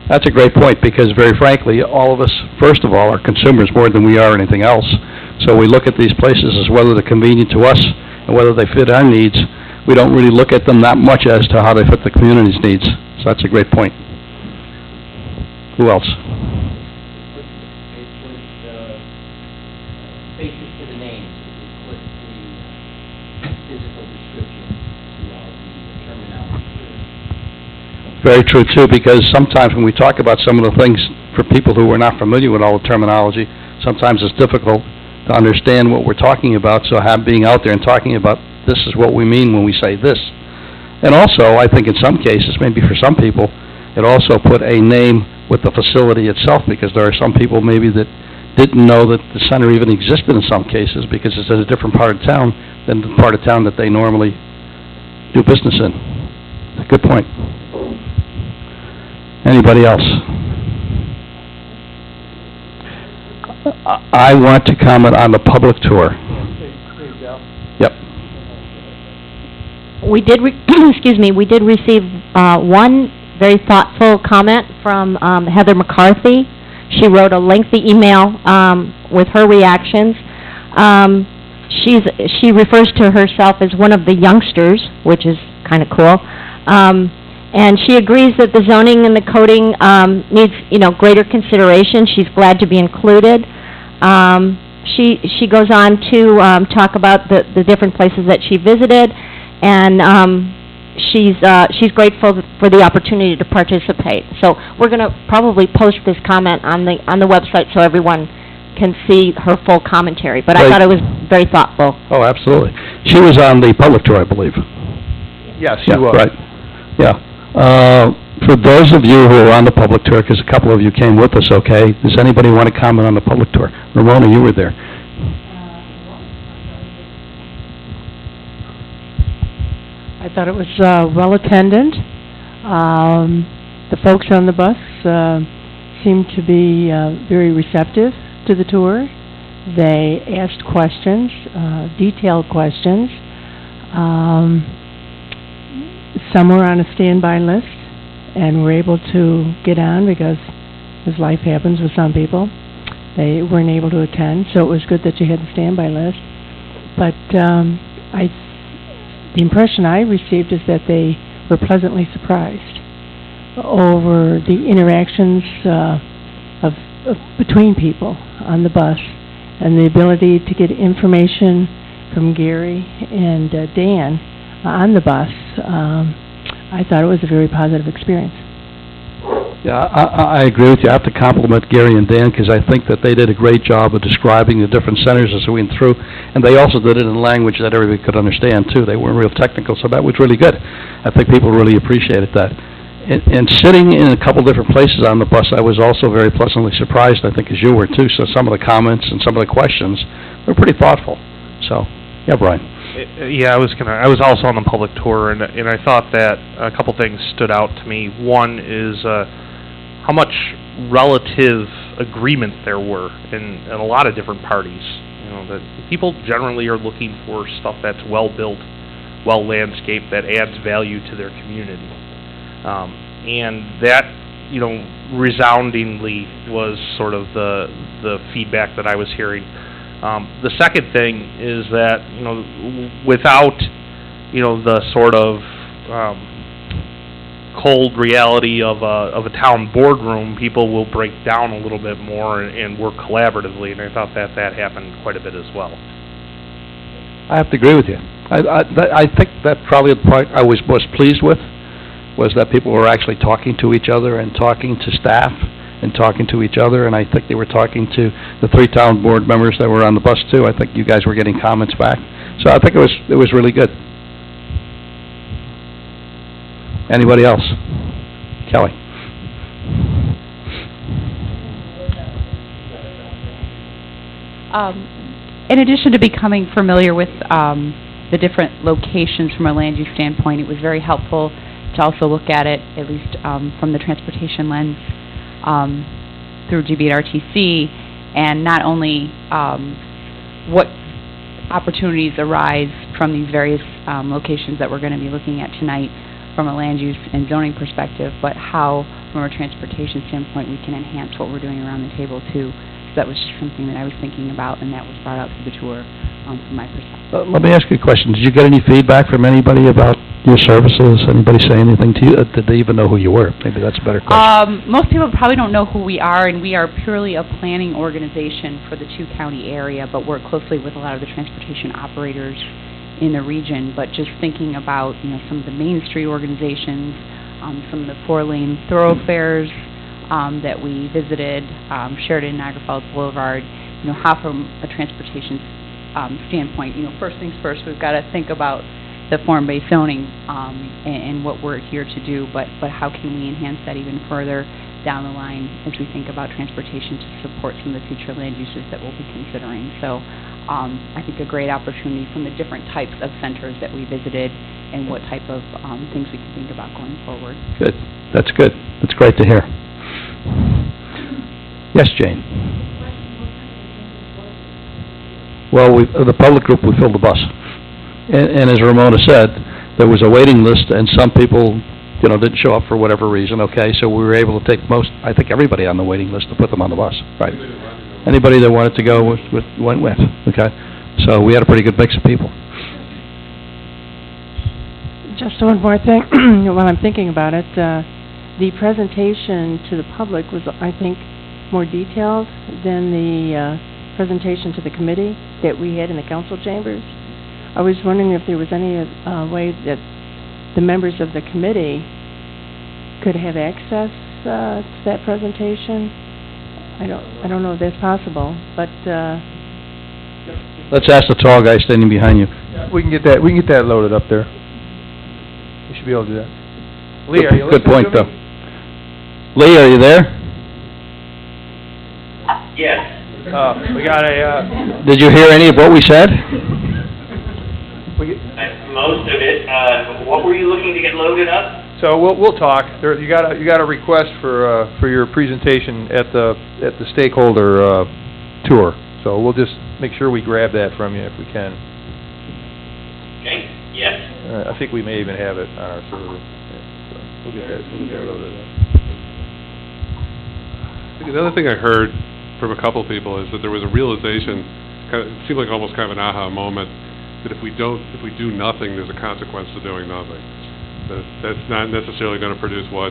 That's a great point, because very frankly, all of us, first of all, are consumers more than we are anything else. So we look at these places as whether they're convenient to us and whether they fit our needs. We don't really look at them that much as to how they fit the community's needs. So that's a great point. Who else? Basic to the name, put the physical description throughout the terminology. Very true, too, because sometimes when we talk about some of the things, for people who are not familiar with all the terminology, sometimes it's difficult to understand what we're talking about, so being out there and talking about this is what we mean when we say this. And also, I think in some cases, maybe for some people, it also put a name with the facility itself, because there are some people maybe that didn't know that the center even existed in some cases, because it's in a different part of town than the part of town that they normally do business in. Good point. Anybody else? I want to comment on the public tour. Yep. We did, excuse me, we did receive one very thoughtful comment from Heather McCarthy. She wrote a lengthy email with her reactions. She refers to herself as one of the youngsters, which is kind of cool. And she agrees that the zoning and the coding needs, greater consideration. She's glad to be included. She goes on to talk about the different places that she visited, and she's grateful for the opportunity to participate. So we're going to probably post this comment on the website so everyone can see her full commentary. But I thought it was very thoughtful. Oh, absolutely. She was on the public tour, I believe. Yes, she was. Right. Yeah. For those of you who are on the public tour, because a couple of you came with us, okay, does anybody want to comment on the public tour? Ramona, you were there. I thought it was well attended. The folks on the bus seemed to be very receptive to the tour. They asked questions, detailed questions. Some were on a standby list and were able to get on because, as life happens with some people, they weren't able to attend. So it was good that you had the standby list. But the impression I received is that they were pleasantly surprised over the interactions of between people on the bus and the ability to get information from Gary and Dan on the bus. I thought it was a very positive experience. Yeah, I agree with you. I have to compliment Gary and Dan, because I think that they did a great job of describing the different centers as we went through, and they also did it in language that everybody could understand, too. They weren't real technical, so that was really good. I think people really appreciated that. And sitting in a couple different places on the bus, I was also very pleasantly surprised, I think, as you were, too. So some of the comments and some of the questions were pretty thoughtful. So, yeah, Brian. Yeah, I was also on the public tour, and I thought that a couple things stood out to me. One is how much relative agreement there were in a lot of different parties. That people generally are looking for stuff that's well built, well landscaped, that adds value to their community, and that resoundingly was sort of the feedback that I was hearing. The second thing is that, without, the sort of cold reality of a town boardroom, people will break down a little bit more and work collaboratively, and I thought that happened quite a bit as well. I have to agree with you. I think that probably the part I was most pleased with was that people were actually talking to each other and talking to staff and talking to each other, and I think they were talking to the 3 town board members that were on the bus too. I think you guys were getting comments back. So I think it was really good. Anybody else? Kelly. In addition to becoming familiar with the different locations from a land use standpoint, it was very helpful to also look at it, at least from the transportation lens, through GB&RTC, and not only what opportunities arise from these various locations that we're going to be looking at tonight from a land use and zoning perspective, but how from a transportation standpoint, we can enhance what we're doing around the table too. So that was just something that I was thinking about, and that was brought up through the tour from my perspective. Let me ask you a question. Did you get any feedback from anybody about your services? Anybody say anything to you? Did they even know who you were? Maybe that's a better question. Most people probably don't know who we are, and we are purely a planning organization for the two-county area, but work closely with a lot of the transportation operators in the region. But just thinking about, some of the Main Street organizations, some of the four-lane thoroughfares that we visited, Sheridan, Niagara Falls Boulevard, how from a transportation standpoint, first things first, we've got to think about the form-based zoning and what we're here to do, but how can we enhance that even further down the line as we think about transportation to support some of the future land uses that we'll be considering. So I think a great opportunity from the different types of centers that we visited and what type of things we can think about going forward. Good. That's good. That's great to hear. Yes, Jane? Well, the public group, we filled the bus. And as Ramona said, there was a waiting list, and some people, didn't show up for whatever reason, okay? So we were able to take I think everybody on the waiting list to put them on the bus, right? Anybody that wanted to go went with, okay? So we had a pretty good mix of people. Just one more thing, while I'm thinking about it, the presentation to the public was, I think, more detailed than the presentation to the committee that we had in the council chambers. I was wondering if there was any way that the members of the committee could have access to that presentation. I don't know if that's possible, but Let's ask the tall guy standing behind you. We can get that loaded up there. We should be able to do that. Lee, are you Good listening point, to though. me? Lee, are you there? Yes. We got a, Did you hear any of what we said? Most of it. What were you looking to get loaded up? so we'll talk. You got a request for your presentation at the stakeholder tour. So we'll just make sure we grab that from you if we can. Okay, yes. I think we may even have it on our server. So we'll get that loaded up. Another thing I heard from a couple people is that there was a realization, it seemed like almost kind of an aha moment, that if we do nothing, there's a consequence to doing nothing. That's not necessarily going to produce what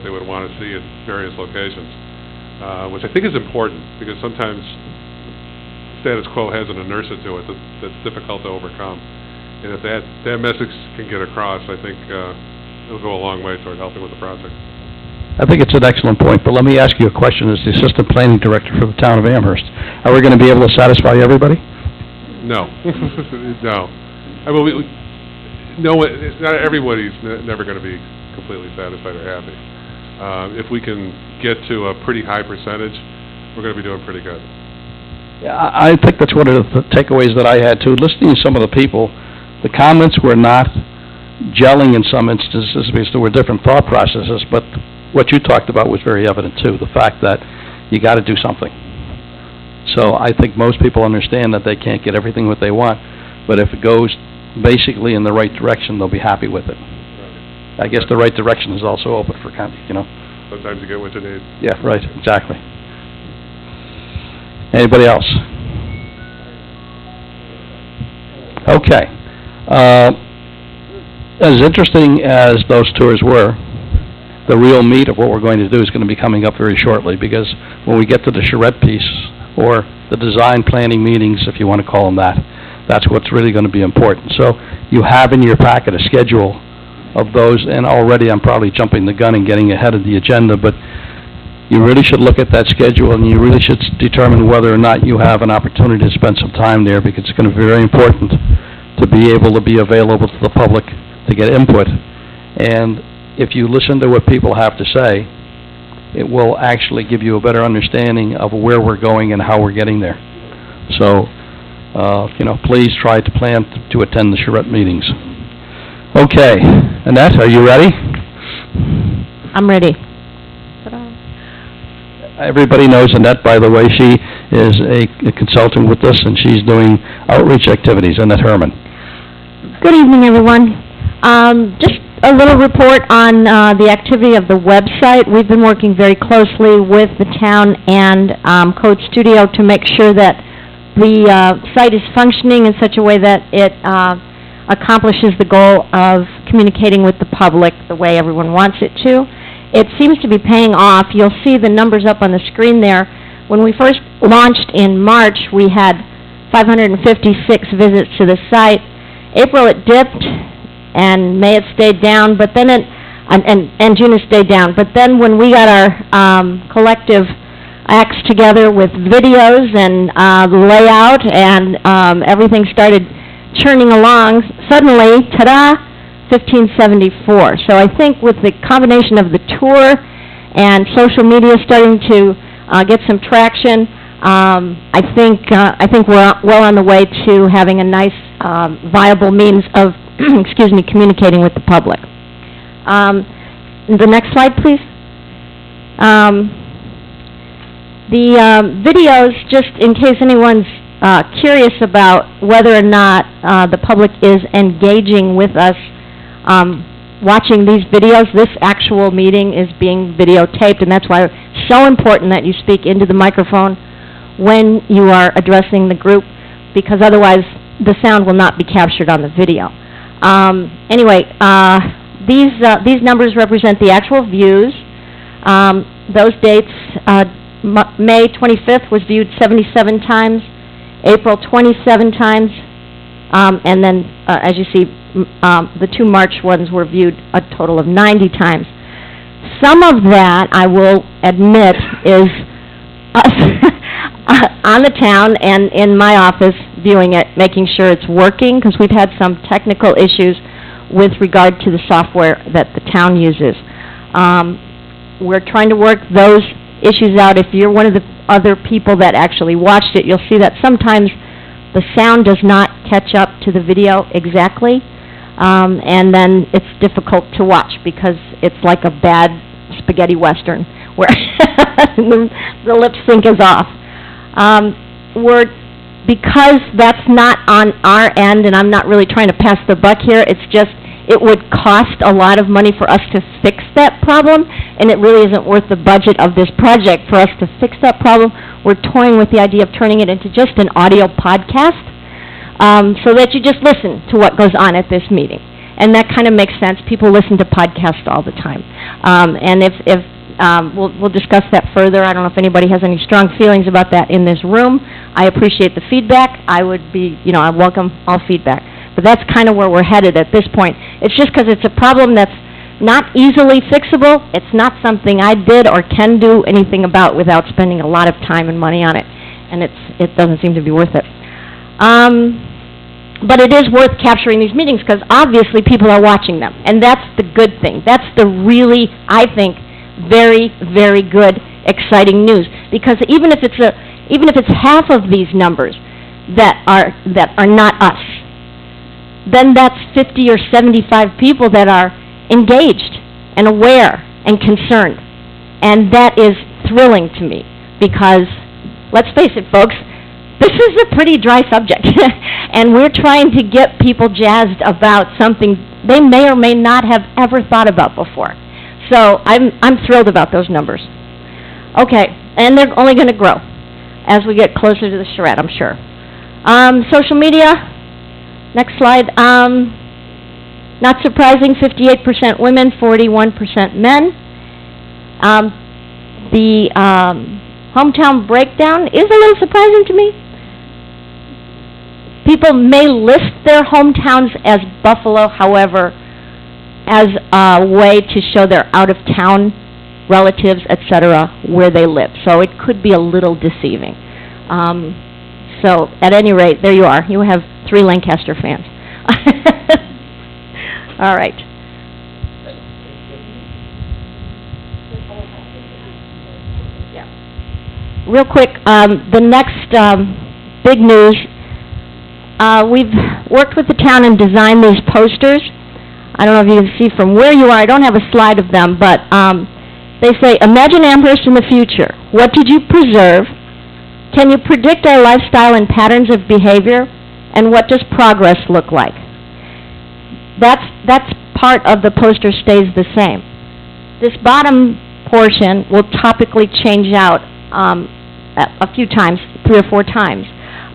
they would want to see at various locations, which I think is important, because sometimes status quo has an inertia to it that's difficult to overcome. And if that message can get across, I think it'll go a long way toward helping with the project. I think it's an excellent point, but let me ask you a question as the Assistant Planning Director for the town of Amherst. Are we going to be able to satisfy everybody? No. No. I mean, not everybody's never going to be completely satisfied or happy. If we can get to a pretty high percentage, we're going to be doing pretty good. Yeah, I think that's one of the takeaways that I had, too. Listening to some of the people, the comments were not gelling in some instances because there were different thought processes, but what you talked about was very evident, too, the fact that you got to do something. So I think most people understand that they can't get everything what they want, but if it goes basically in the right direction, they'll be happy with it. Right. I guess the right direction is also open for, Sometimes you get what you need. Yeah, right, exactly. Anybody else? Okay. As interesting as those tours were, the real meat of what we're going to do is going to be coming up very shortly, because when we get to the charrette piece, or the design planning meetings, if you want to call them that, that's what's really going to be important. So you have in your packet a schedule of those, and already I'm probably jumping the gun and getting ahead of the agenda, but you really should look at that schedule, and you really should determine whether or not you have an opportunity to spend some time there, because it's going to be very important to be able to be available to the public to get input. And if you listen to what people have to say, it will actually give you a better understanding of where we're going and how we're getting there. So, please try to plan to attend the charrette meetings. Okay, Annette, are you ready? I'm ready. Everybody knows Annette, by the way. She is a consultant with us, and she's doing outreach activities. Annette Herman. Good evening, everyone. Just a little report on the activity of the website. We've been working very closely with the town and Code Studio to make sure that the site is functioning in such a way that it accomplishes the goal of communicating with the public the way everyone wants it to. It seems to be paying off. You'll see the numbers up on the screen there. When we first launched in March, we had 556 visits to the site. April it dipped, and May it stayed down, but then and June it stayed down. But then when we got our collective acts together with videos and the layout and everything started churning along, suddenly, ta-da, 1574. So I think with the combination of the tour and social media starting to get some traction, I think we're well on the way to having a nice, viable means of, excuse me, communicating with the public. The next slide, please. The videos, just in case anyone's curious about whether or not the public is engaging with us watching these videos, this actual meeting is being videotaped, and that's why it's so important that you speak into the microphone when you are addressing the group, because otherwise the sound will not be captured on the video. Anyway, these numbers represent the actual views. Those dates, May 25th was viewed 77 times, April 27 times, and then, as you see, the 2 March ones were viewed a total of 90 times. Some of that, I will admit, is us on the town and in my office viewing it, making sure it's working, because we've had some technical issues with regard to the software that the town uses. We're trying to work those issues out. If you're one of the other people that actually watched it, you'll see that sometimes the sound does not catch up to the video exactly, and then it's difficult to watch because it's like a bad spaghetti western where the lip sync is off. Because that's not on our end, and I'm not really trying to pass the buck here, it's just it would cost a lot of money for us to fix that problem, and it really isn't worth the budget of this project for us to fix that problem. We're toying with the idea of turning it into just an audio podcast, so that you just listen to what goes on at this meeting. And that kind of makes sense. People listen to podcasts all the time. And we'll discuss that further. I don't know if anybody has any strong feelings about that in this room. I appreciate the feedback. I welcome all feedback. But that's kind of where we're headed at this point. It's just because it's a problem that's not easily fixable. It's not something I did or can do anything about without spending a lot of time and money on it. And it doesn't seem to be worth it. But it is worth capturing these meetings because obviously people are watching them. And that's the good thing. That's the really, I think, very, very good, exciting news. Because even if it's half of these numbers that are not us, then that's 50 or 75 people that are engaged and aware and concerned. And that is thrilling to me because, let's face it, folks, this is a pretty dry subject. And we're trying to get people jazzed about something they may or may not have ever thought about before. So I'm thrilled about those numbers. Okay, and they're only going to grow as we get closer to the charrette, I'm sure. Social media. Next slide. Not surprising, 58% women, 41% men. The hometown breakdown is a little surprising to me. People may list their hometowns as Buffalo, however, as a way to show their out-of-town relatives, etc., where they live. So it could be a little deceiving. So, at any rate, there you are. You have 3 Lancaster fans. All right. Yeah. Real quick, the next big news, we've worked with the town and designed these posters. I don't know if you can see from where you are. I don't have a slide of them, but they say, imagine Amherst in the future. What did you preserve? Can you predict our lifestyle and patterns of behavior? And what does progress look like? That's part of the poster stays the same. This bottom portion will topically change out a few times, 3 or 4 times,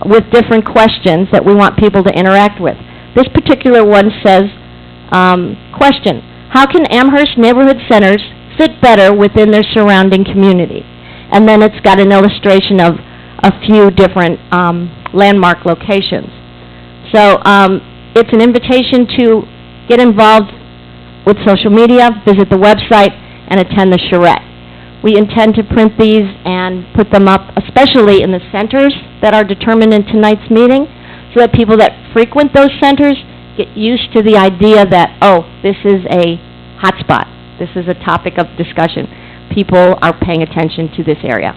with different questions that we want people to interact with. This particular one says, question, how can Amherst neighborhood centers fit better within their surrounding community? And then it's got an illustration of a few different landmark locations. So it's an invitation to get involved with social media, visit the website, and attend the charrette. We intend to print these and put them up, especially in the centers that are determined in tonight's meeting, so that people that frequent those centers get used to the idea that, oh, this is a hot spot. This is a topic of discussion. People are paying attention to this area.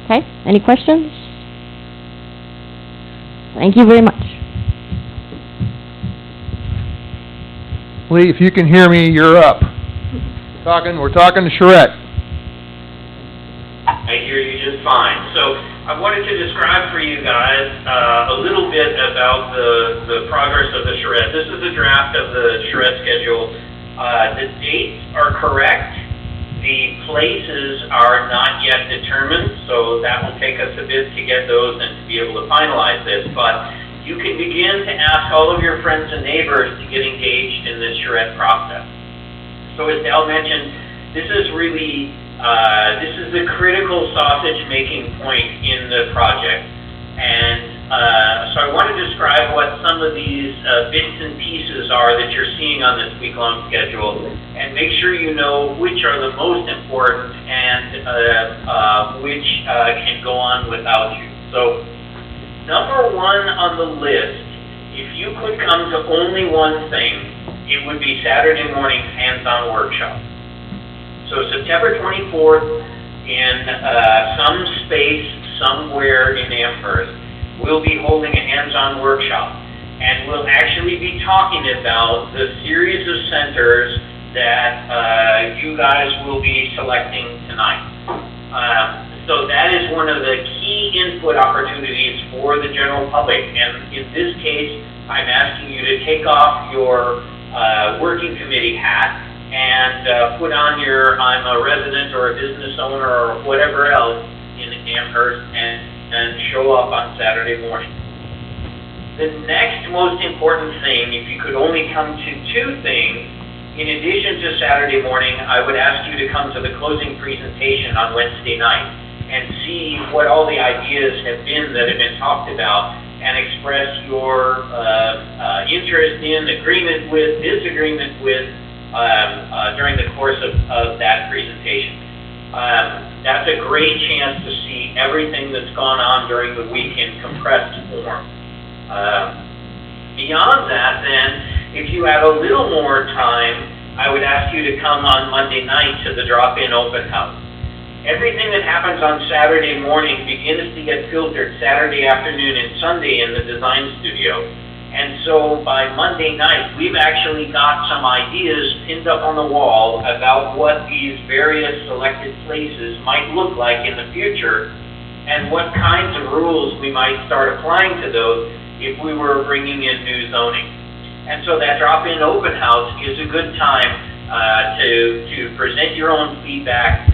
Okay? Any questions? Thank you very much. Lee, if you can hear me, you're up. We're talking to Charette. I hear you just fine. So I wanted to describe for you guys a little bit about the progress of the charrette. This is a draft of the charrette schedule. The dates are correct. The places are not yet determined, so that will take us a bit to get those and to be able to finalize this. But you can begin to ask all of your friends and neighbors to get engaged in this charrette process. So as Dal mentioned, this is really this is the critical sausage-making point in the project. And so I want to describe what some of these bits and pieces are that you're seeing on this week-long schedule, and make sure you know which are the most important and which can go on without you. So number 1 on the list, if you could come to only one thing, it would be Saturday morning's hands-on workshop. So September 24th, in some space somewhere in Amherst, we'll be holding a hands-on workshop. And we'll actually be talking about the series of centers that you guys will be selecting tonight. So that is one of the key input opportunities for the general public. And in this case, I'm asking you to take off your working committee hat and put on your I'm a resident or a business owner or whatever else in Amherst and show up on Saturday morning. The next most important thing, if you could only come to 2 things, in addition to Saturday morning, I would ask you to come to the closing presentation on Wednesday night and see what all the ideas have been that have been talked about and express your interest in, agreement with, disagreement with, during the course of that presentation. That's a great chance to see everything that's gone on during the week in compressed form. Beyond that, then, if you have a little more time, I would ask you to come on Monday night to the drop-in open house. Everything that happens on Saturday morning begins to get filtered Saturday afternoon and Sunday in the design studio. And so by Monday night, we've actually got some ideas pinned up on the wall about what these various selected places might look like in the future and what kinds of rules we might start applying to those if we were bringing in new zoning. And so that drop-in open house is a good time to present your own feedback.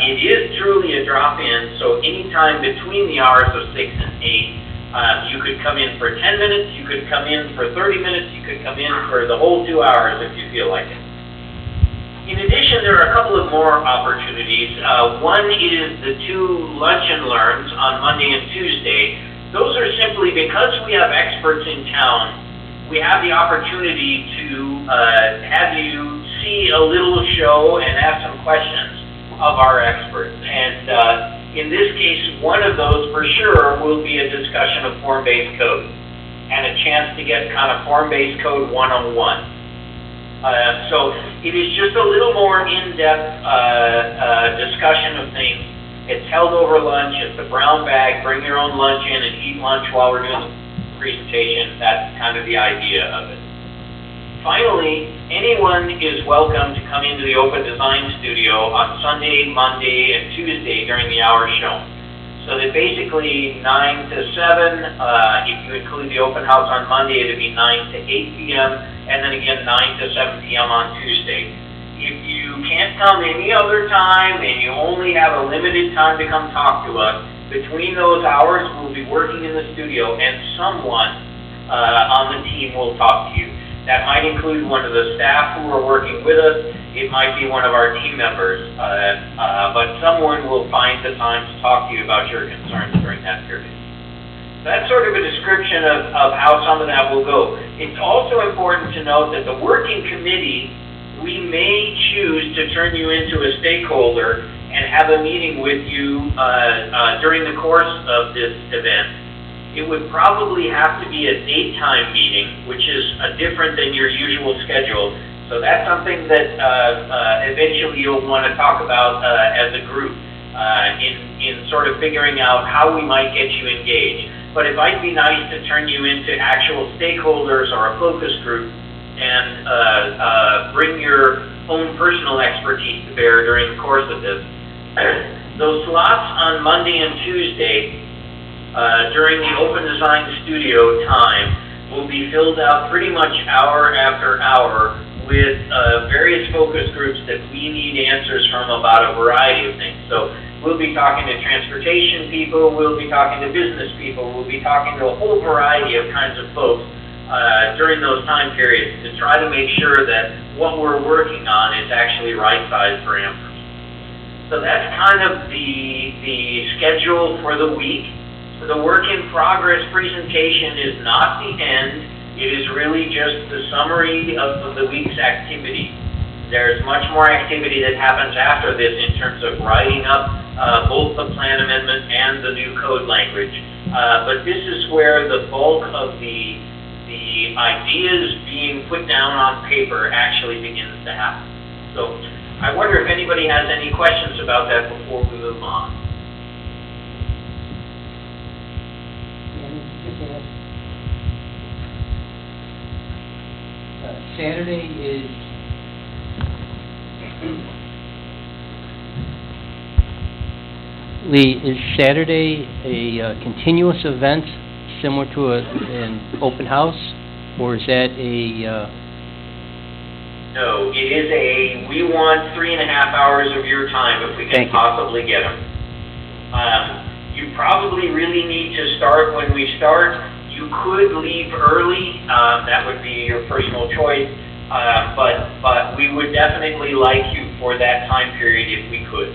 It is truly a drop-in, so anytime between the hours of 6 and 8, you could come in for 10 minutes, you could come in for 30 minutes, you could come in for the whole 2 hours if you feel like it. In addition, there are a couple of more opportunities. One is the 2 lunch and learns on Monday and Tuesday. Those are simply because we have experts in town, we have the opportunity to have you see a little show and ask some questions of our experts. And in this case, one of those for sure will be a discussion of form-based code and a chance to get kind of form-based code 101. So it is just a little more in-depth discussion of things. It's held over lunch. It's a brown bag. Bring your own lunch in and eat lunch while we're doing the presentation. That's kind of the idea of it. Finally, anyone is welcome to come into the Open Design Studio on Sunday, Monday, and Tuesday during the hours shown. So that basically 9 to 7, if you include the open house on Monday, it'd be 9 to 8 p.m., and then again 9 to 7 p.m. on Tuesday. If you can't come any other time and you only have a limited time to come talk to us, between those hours we'll be working in the studio and someone on the team will talk to you. That might include one of the staff who are working with us. It might be one of our team members, but someone will find the time to talk to you about your concerns during that period. That's sort of a description of how some of that will go. It's also important to note that the working committee, we may choose to turn you into a stakeholder and have a meeting with you during the course of this event. It would probably have to be a daytime meeting, which is different than your usual schedule. So that's something that eventually you'll want to talk about as a group in sort of figuring out how we might get you engaged. But it might be nice to turn you into actual stakeholders or a focus group and bring your own personal expertise to bear during the course of this. Those slots on Monday and Tuesday during the open design studio time will be filled out pretty much hour after hour with various focus groups that we need answers from about a variety of things. So we'll be talking to transportation people, we'll be talking to business people, we'll be talking to a whole variety of kinds of folks during those time periods to try to make sure that what we're working on is actually right-sized for Amherst. So that's kind of the schedule for the week. The work-in-progress presentation is not the end. It is really just the summary of the week's activity. There's much more activity that happens after this in terms of writing up both the plan amendment and the new code language. But this is where the bulk of the ideas being put down on paper actually begins to happen. So I wonder if anybody has any questions about that before we move on. Saturday is Lee, is Saturday a continuous event similar to an open house, or is that a... No, it is we want 3.5 hours of your time if we can possibly get them. You probably really need to start when we start. You could leave early, that would be your personal choice, but we would definitely like you for that time period if we could.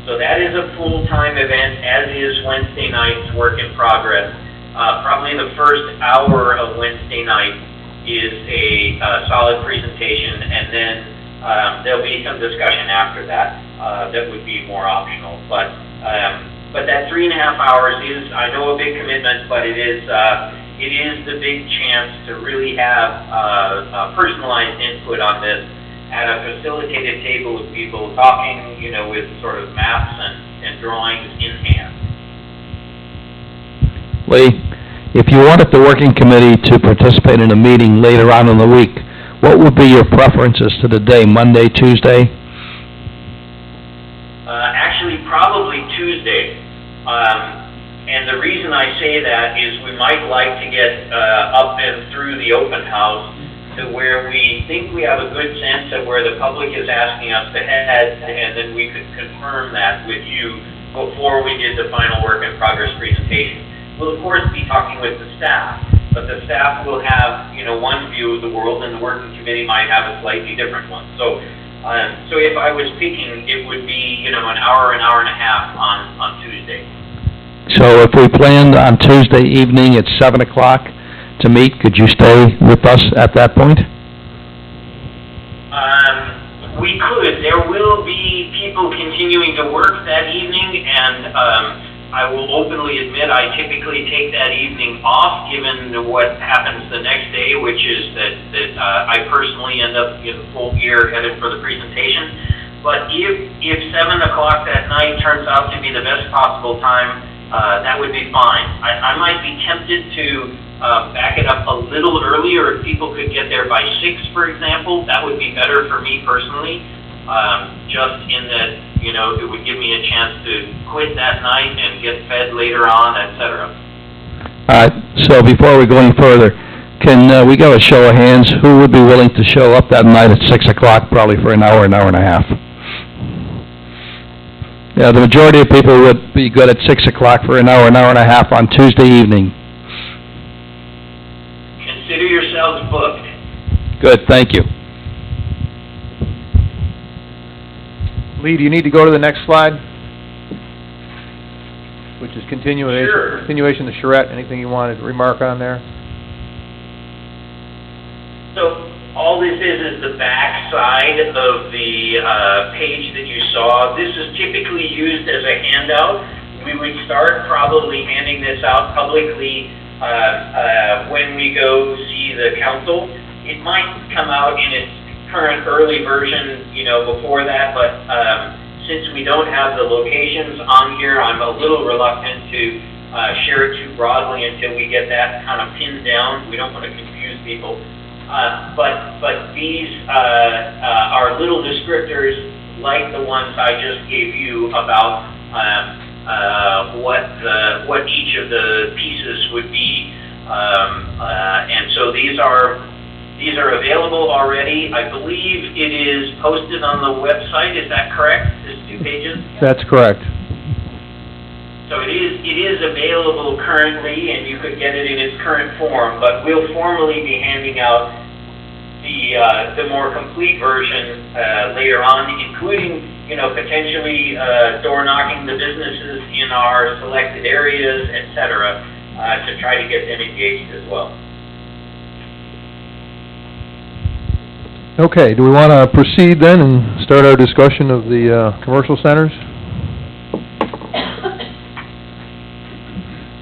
So that is a full-time event, as is Wednesday night's work in progress. Probably the first hour of Wednesday night is a solid presentation, and then there'll be some discussion after that that would be more optional. But that 3.5 hours is, I know, a big commitment, but it is the big chance to really have personalized input on this at a facilitated table with people talking, with sort of maps and drawings in hand. Lee, if you wanted the working committee to participate in a meeting later on in the week, what would be your preferences to the day, Monday, Tuesday? Actually, probably Tuesday. And the reason I say that is we might like to get up and through the open house to where we think we have a good sense of where the public is asking us to head, and then we could confirm that with you before we did the final work in progress presentation. We'll, of course, be talking with the staff, but the staff will have, one view of the world, and the working committee might have a slightly different one. So if I was picking, it would be, an hour and a half on Tuesday. So if we planned on Tuesday evening at 7 o'clock to meet, could you stay with us at that point? We could. There will be people continuing to work that evening, and I will openly admit I typically take that evening off, given what happens the next day, which is that I personally end up in full gear headed for the presentation. But if 7 o'clock that night turns out to be the best possible time, that would be fine. I might be tempted to back it up a little earlier. If people could get there by 6, for example, that would be better for me personally, just in that, you know, it would give me a chance to quit that night and get fed later on, et cetera. All right, so before we go any further, can we go a show of hands? Who would be willing to show up that night at 6 o'clock, probably for an hour and a half? Yeah, the majority of people would be good at 6 o'clock for an hour and a half on Tuesday evening. Consider yourselves booked. Good, thank you. Lee, do you need to go to the next slide? Which is continuation, Sure. continuation of the charrette. Anything you wanted to remark on there? So all this is the back side of the page that you saw. This is typically used as a handout. We would start probably handing this out publicly when we go see the council. It might come out in its current early version, you know, before that, but since we don't have the locations on here, I'm a little reluctant to share it too broadly until we get that kind of pinned down. We don't want to confuse people. But these are little descriptors like the ones I just gave you about what each of the pieces would be. And so these are available already. I believe it is posted on the website. Is that correct? This 2 pages? That's correct. So it is available currently, and you could get it in its current form, but we'll formally be handing out the more complete version later on, including, you know, potentially door knocking the businesses in our selected areas, et cetera, to try to get them engaged as well. Okay, do we want to proceed then and start our discussion of the commercial centers?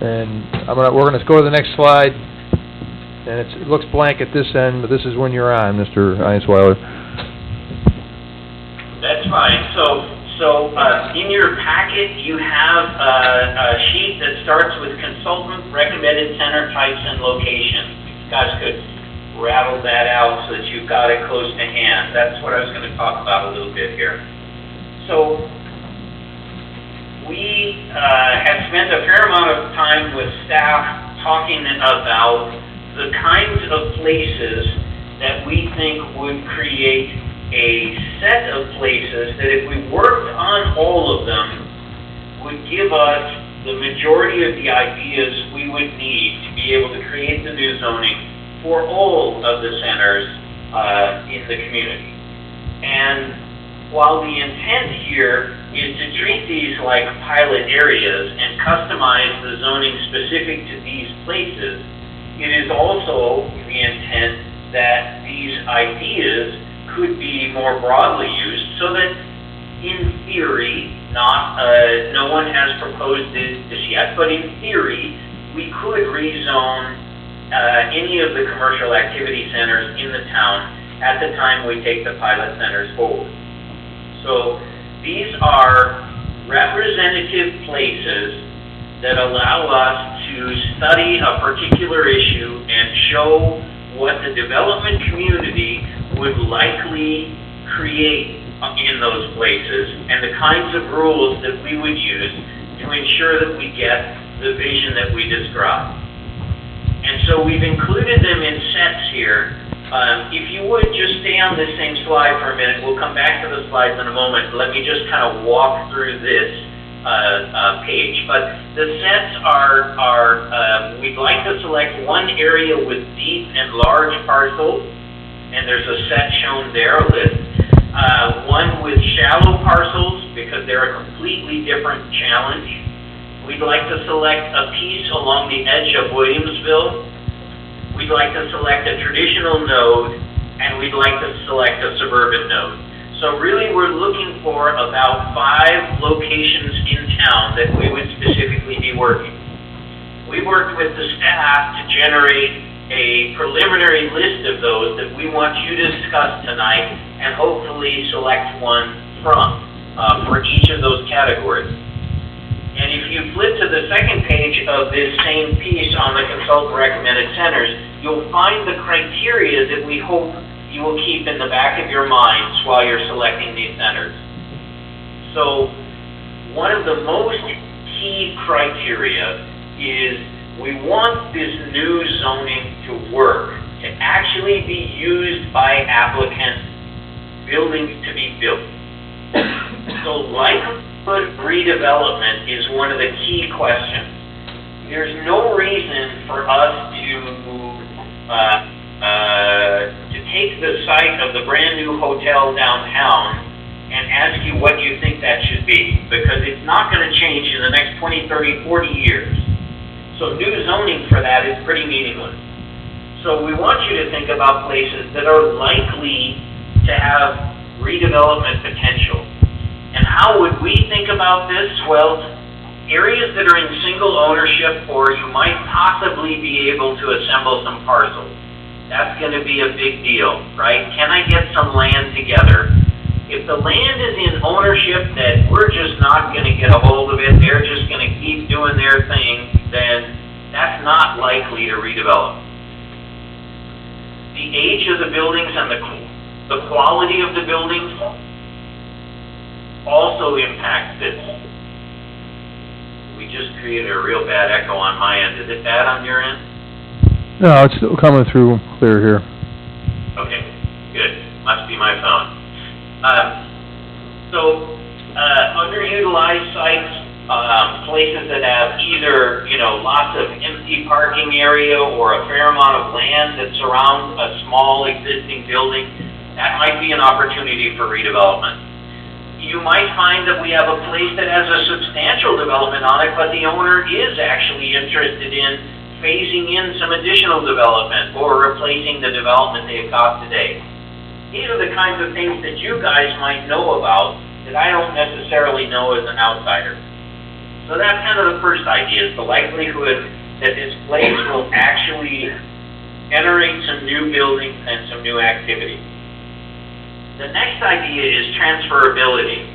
And we're gonna go to the next slide, and it looks blank at this end, but this is when you're on, Mr. Einsweiler. That's fine. So in your packet, you have a sheet that starts with consultant, recommended center types, and locations. You guys could rattle that out so that you've got it close to hand. That's what I was going to talk about a little bit here. So we have spent a fair amount of time with staff talking about the kinds of places that we think would create a set of places that if we worked on all of them would give us the majority of the ideas we would need to be able to create the new zoning for all of the centers in the community. And while the intent here is to treat these like pilot areas and customize the zoning specific to these places, it is also the intent that these ideas could be more broadly used so that, in theory, no one has proposed this yet, but in theory, we could rezone any of the commercial activity centers in the town at the time we take the pilot centers forward. So these are representative places that allow us to study a particular issue and show what the development community would likely create in those places and the kinds of rules that we would use to ensure that we get the vision that we describe. And so we've included them in sets here. If you would just stay on this same slide for a minute, we'll come back to the slides in a moment. Let me just kind of walk through this page. But the sets are we'd like to select one area with deep and large parcels, and there's a set shown there, a list. One with shallow parcels, because they're a completely different challenge. We'd like to select a piece along the edge of Williamsville. We'd like to select a traditional node, and we'd like to select a suburban node. So really, we're looking for about 5 locations in town that we would specifically be working. We worked with the staff to generate a preliminary list of those that we want you to discuss tonight and hopefully select one from for each of those categories. And if you flip to the second page of this same piece on the consultant recommended centers, you'll find the criteria that we hope you will keep in the back of your minds while you're selecting these centers. So one of the most key criteria is we want this new zoning to work, to actually be used by applicants, buildings to be built. So likelihood redevelopment is one of the key questions. There's no reason for us to take the site of the brand-new hotel downtown and ask you what you think that should be, because it's not going to change in the next 20, 30, 40 years. So new zoning for that is pretty meaningless. So we want you to think about places that are likely to have redevelopment potential. And how would we think about this? Well, areas that are in single ownership, or you might possibly be able to assemble some parcels. That's going to be a big deal, right? Can I get some land together? If the land is in ownership that we're just not going to get a hold of it, they're just going to keep doing their thing, then that's not likely to redevelop. The age of the buildings and the quality of the buildings also impacts this. We just created a real bad echo on my end. Is it bad on your end? No, it's still coming through clear here. Okay, good. Must be my phone. Underutilized sites, places that have either, lots of empty parking area or a fair amount of land that surrounds a small existing building, that might be an opportunity for redevelopment. You might find that we have a place that has a substantial development on it, but the owner is actually interested in phasing in some additional development or replacing the development they've got today. These are the kinds of things that you guys might know about that I don't necessarily know as an outsider. So that's kind of the first idea, is the likelihood that this place will actually generate some new buildings and some new activity. The next idea is transferability,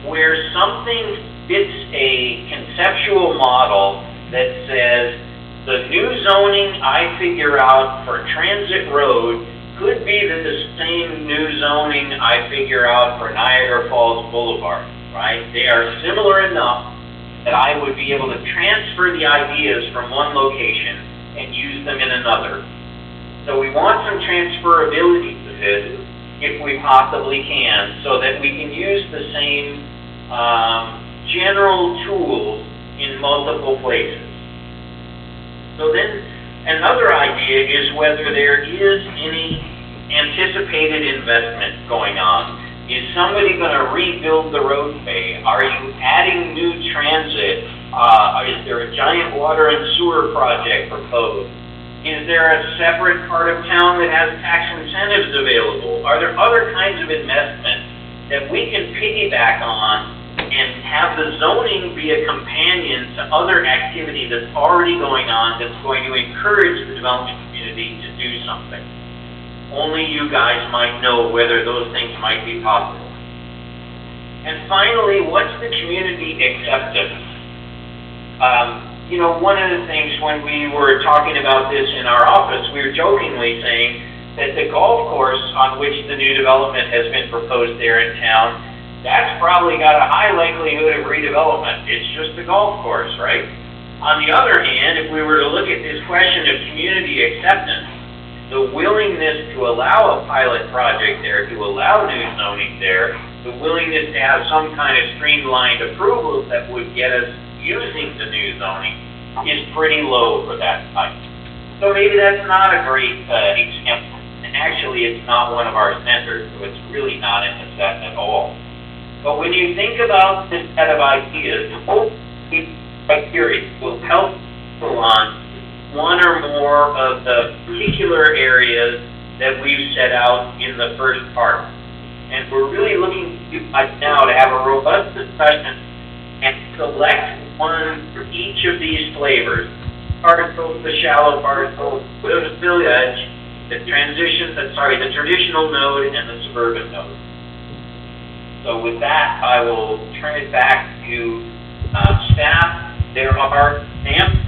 where something fits a conceptual model that says the new zoning I figure out for Transit Road could be the same new zoning I figure out for Niagara Falls Boulevard, right? They are similar enough that I would be able to transfer the ideas from one location and use them in another. So we want some transferability to this, if we possibly can, so that we can use the same general tools in multiple places. So then another idea is whether there is any anticipated investment going on. Is somebody going to rebuild the roadway? Are you adding new transit? Is there a giant water and sewer project proposed? Is there a separate part of town that has tax incentives available? Are there other kinds of investments that we can piggyback on and have the zoning be a companion to other activity that's already going on that's going to encourage the development community to do something? Only you guys might know whether those things might be possible. And finally, what's the community acceptance? One of the things when we were talking about this in our office, we were jokingly saying that the golf course on which the new development has been proposed there in town, that's probably got a high likelihood of redevelopment. It's just a golf course, right? On the other hand, if we were to look at this question of community acceptance, the willingness to allow a pilot project there, to allow new zoning there, the willingness to have some kind of streamlined approvals that would get us using the new zoning is pretty low for that site. So maybe that's not a great example. And actually, it's not one of our centers, so it's really not in the set at all. But when you think about this set of ideas, these criteria will help people on one or more of the particular areas that we've set out in the first part. And we're really looking now to have a robust discussion and select one for each of these flavors. Parcels, the shallow parcels, the village, the traditional node, and the suburban node. So with that, I will turn it back to staff. There are samples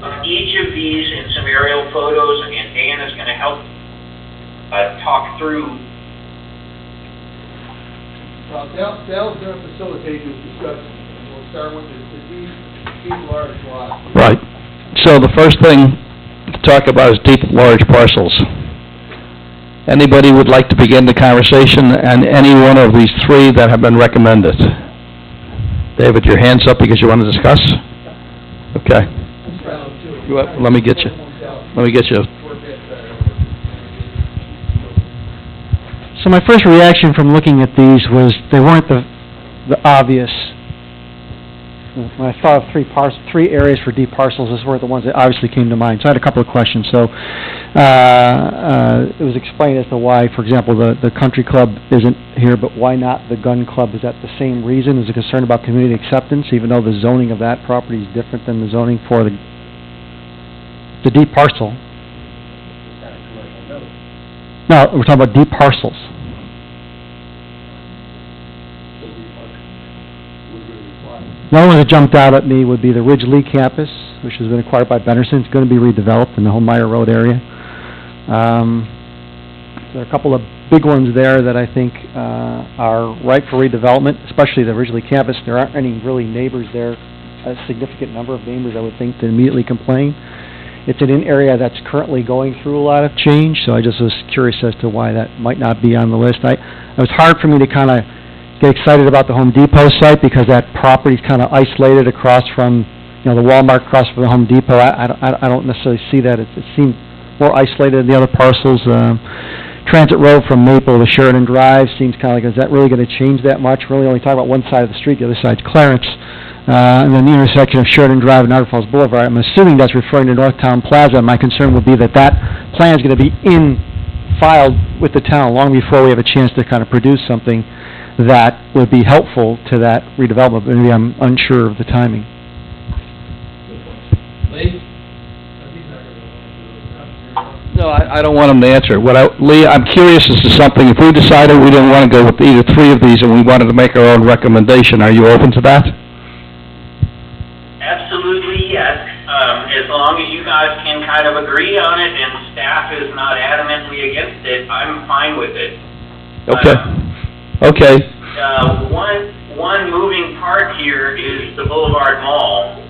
of each of these in some aerial photos, and Dan is going to help talk through. Sal's going to facilitate this discussion. We'll start with the deep large lots. Right. So the first thing to talk about is deep, large parcels. Anybody would like to begin the conversation on any one of these three that have been recommended? David, your hand's up because you want to discuss? Okay. Let me get you. So my first reaction from looking at these was they weren't the obvious. When I thought of three areas for deep parcels, those weren't the ones that obviously came to mind. So I had a couple of questions. So it was explained as to why, for example, the country club isn't here, but why not the gun club? Is that the same reason? Is it concern about community acceptance, even though the zoning of that property is different than the zoning for the deep parcel? No, we're talking about deep parcels. One that jumped out at me would be the Ridge Lee campus, which has been acquired by Benderson. It's going to be redeveloped in the Homemeyer Road area. There are a couple of big ones there that I think are ripe for redevelopment, especially the Ridge Lee campus. There aren't any really neighbors there, a significant number of neighbors I would think to immediately complain. It's in an area that's currently going through a lot of change, so I just was curious as to why that might not be on the list. It was hard for me to kind of get excited about the Home Depot site because that property's kind of isolated across from, the Walmart across from the Home Depot. I don't necessarily see that. It seemed more isolated than the other parcels. Transit Road from Maple to Sheridan Drive seems kind of like, is that really going to change that much? We're really only talking about one side of the street, the other side's Clarence. And then the intersection of Sheridan Drive and Niagara Falls Boulevard, I'm assuming that's referring to Northtown Plaza. My concern would be that plan is going to be filed with the town long before we have a chance to kind of produce something that would be helpful to that redevelopment. Maybe I'm unsure of the timing. No, I don't want him to answer. Lee, I'm curious as to something. If we decided we didn't want to go with either three of these and we wanted to make our own recommendation, are you open to that? Absolutely, yes. As long as you guys can kind of agree on it and staff is not adamantly against it, I'm fine with it. Okay. Okay. One moving part here is the Boulevard Mall.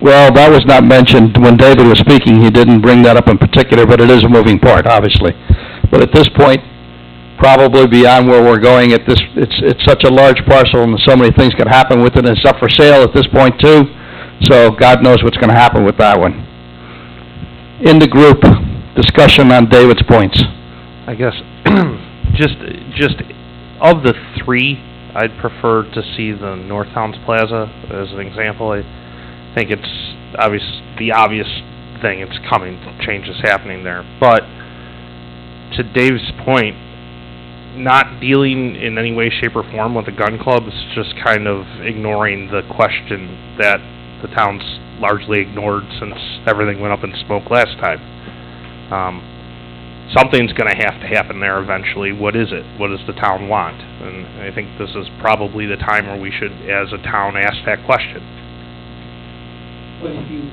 Well, that was not mentioned when David was speaking. He didn't bring that up in particular, but it is a moving part, obviously. But at this point, probably beyond where we're going at this, it's such a large parcel and so many things could happen with it, and it's up for sale at this point too. So God knows what's going to happen with that one. In the group, discussion on David's points. I guess just of the three, I'd prefer to see the North Towns Plaza as an example. I think it's the obvious thing. It's coming. Change is happening there. But to Dave's point, not dealing in any way, shape, or form with the gun club is just kind of ignoring the question that the town's largely ignored since everything went up in smoke last time. Something's going to have to happen there eventually. What is it? What does the town want? And I think this is probably the time where we should, as a town, ask that question. But if you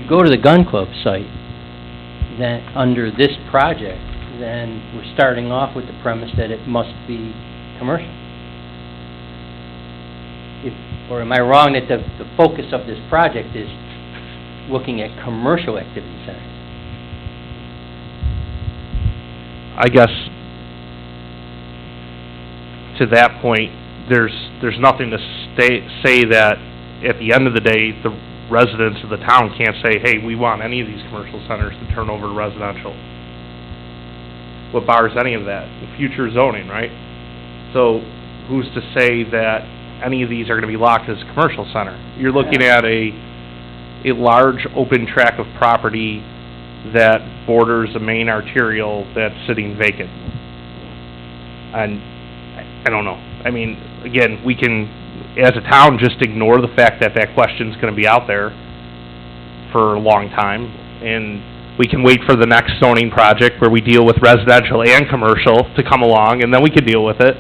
go to the gun club site, then under this project, then we're starting off with the premise that it must be commercial. Or am I wrong that the focus of this project is looking at commercial activity centers? I guess to that point, there's nothing to say that at the end of the day, the residents of the town can't say, hey, we want any of these commercial centers to turn over to residential. What bars any of that? Future zoning, right? So who's to say that any of these are going to be locked as a commercial center? You're looking at a large open tract of property that borders a main arterial that's sitting vacant. And I don't know. I mean, again, we can, as a town, just ignore the fact that that question's going to be out there for a long time, and we can wait for the next zoning project where we deal with residential and commercial to come along, and then we can deal with it.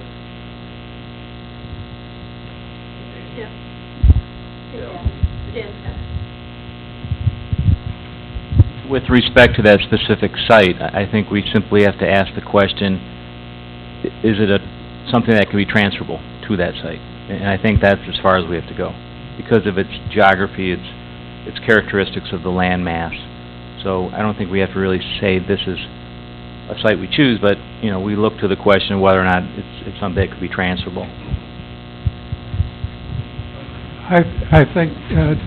With respect to that specific site, I think we simply have to ask the question, is it something that can be transferable to that site? And I think that's as far as we have to go, because of its geography, its characteristics of the land mass. So I don't think we have to really say this is a site we choose, but, you know, we look to the question of whether or not it's something that could be transferable. I think,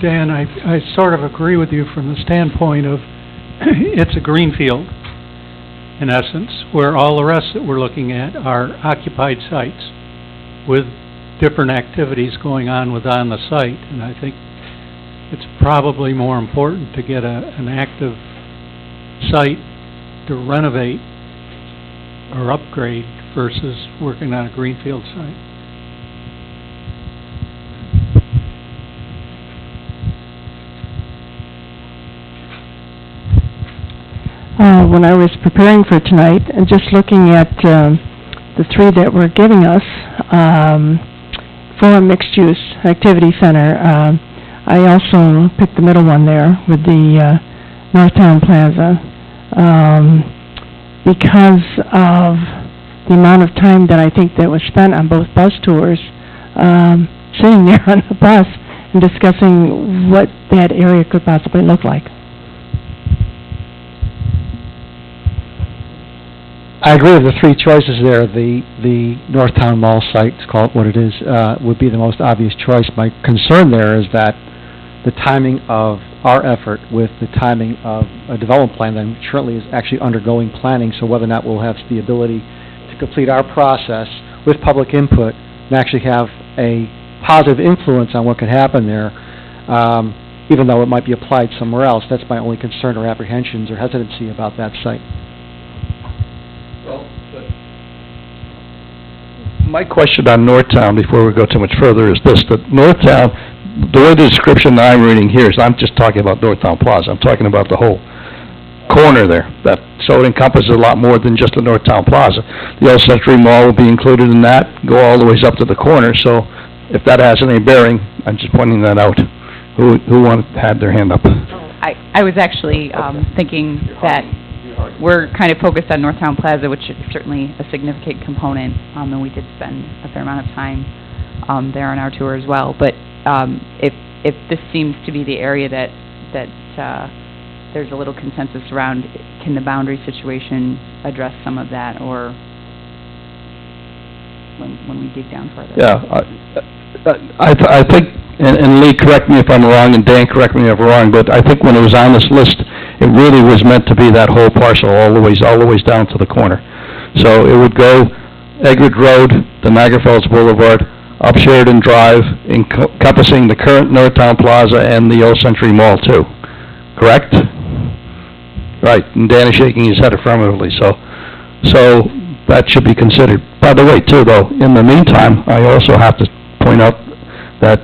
Dan, I sort of agree with you from the standpoint of it's a greenfield, in essence, where all the rest that we're looking at are occupied sites with different activities going on within the site, and I think it's probably more important to get an active site to renovate or upgrade versus working on a greenfield site. When I was preparing for tonight and just looking at the three that were giving us for a mixed-use activity center, I also picked the middle one there with the Northtown Plaza because of the amount of time that I think that was spent on both bus tours, sitting there on the bus and discussing what that area could possibly look like. I agree with the three choices there. The Northtown Mall site, to call it what it is, would be the most obvious choice. My concern there is that the timing of our effort with the timing of a development plan that currently is actually undergoing planning, so whether or not we'll have the ability to complete our process with public input and actually have a positive influence on what could happen there, even though it might be applied somewhere else. That's my only concern or apprehensions or hesitancy about that site. My question on Northtown, before we go too much further, is this, that Northtown, the way the description that I'm reading here is, I'm just talking about Northtown Plaza, I'm talking about the whole corner there, so it encompasses a lot more than just the Northtown Plaza. The Old Century Mall will be included in that, go all the ways up to the corner, so if that has any bearing, I'm just pointing that out. Who had their hand up? I was actually thinking that we're kind of focused on Northtown Plaza, which is certainly a significant component, and we did spend a fair amount of time there on our tour as well. But if this seems to be the area that there's a little consensus around, can the boundary situation address some of that, or when we dig down further? Yeah, I think, and Lee, correct me if I'm wrong, and Dan, correct me if I'm wrong, but I think when it was on this list, it really was meant to be that whole parcel all the ways down to the corner. So it would go Egrid Road, the Niagara Falls Boulevard, up Sheridan Drive, encompassing the current Northtown Plaza and the Old Century Mall too. Correct? Right, and Dan is shaking his head affirmatively, so that should be considered. By the way, too, though, in the meantime, I also have to point out that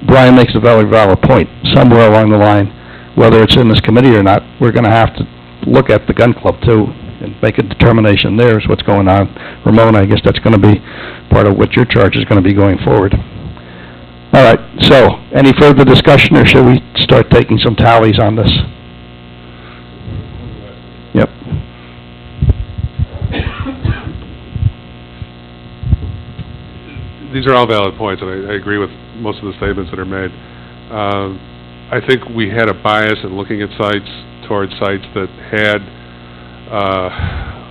Brian makes a very valid point. Somewhere along the line, whether it's in this committee or not, we're going to have to look at the gun club, too, and make a determination there is what's going on. Ramona, I guess that's going to be part of what your charge is going to be going forward. All right, so any further discussion, or should we start taking some tallies on this? Yep. These are all valid points, and I agree with most of the statements that are made. I think we had a bias in looking at sites towards sites that had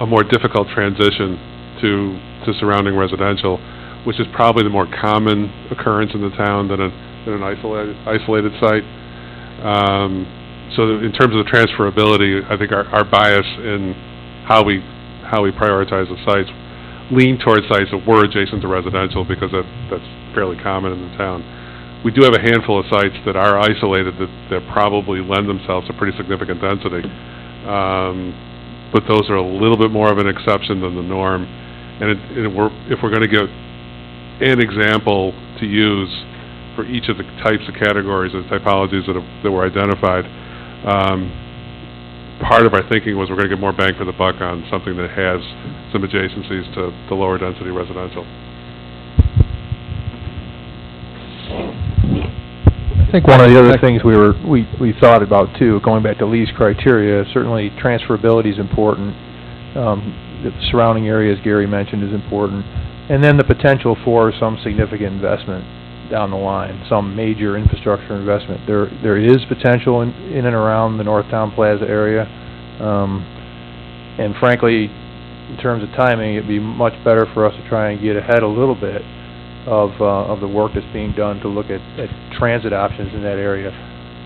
a more difficult transition to surrounding residential, which is probably the more common occurrence in the town than an isolated site. So in terms of the transferability, I think our bias in how we prioritize the sites lean towards sites that were adjacent to residential, because that's fairly common in the town. We do have a handful of sites that are isolated that probably lend themselves to pretty significant density. But those are a little bit more of an exception than the norm. And if we're going to give an example to use for each of the types of categories and typologies that were identified, part of our thinking was we're going to get more bang for the buck on something that has some adjacencies to lower density residential. think one of the other things we thought about too, going back to Lee's criteria, certainly transferability is important. The surrounding areas Gary mentioned is important. And then the potential for some significant investment down the line, some major infrastructure investment. There is potential in and around the Northtown Plaza area. And frankly, in terms of timing, it'd be much better for us to try and get ahead a little bit of the work that's being done to look at transit options in that area,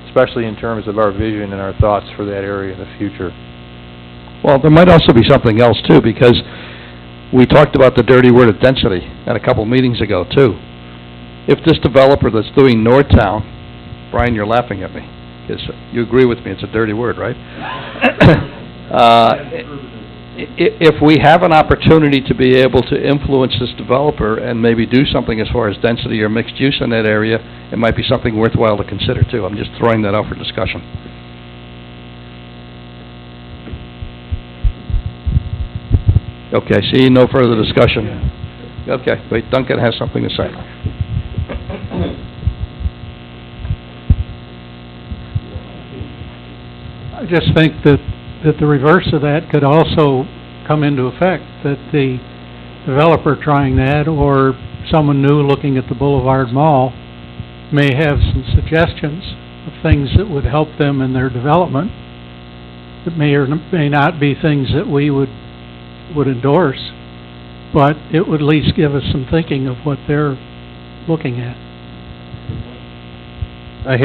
especially in terms of our vision and our thoughts for that area in the future. Well, there might also be something else too, because we talked about the dirty word of density at a couple meetings ago too. If this developer that's doing Northtown, Brian, you're laughing at me, because you agree with me, it's a dirty word, right? If we have an opportunity to be able to influence this developer and maybe do something as far as density or mixed use in that area, it might be something worthwhile to consider too. I'm just throwing that out for discussion. Okay, see, no further discussion. Okay, wait, Duncan has something to say. I just think that the reverse of that could also come into effect, that the developer trying that or someone new looking at the Boulevard Mall may have some suggestions of things that would help them in their development that may or may not be things that we would endorse, but it would at least give us some thinking of what they're looking at. I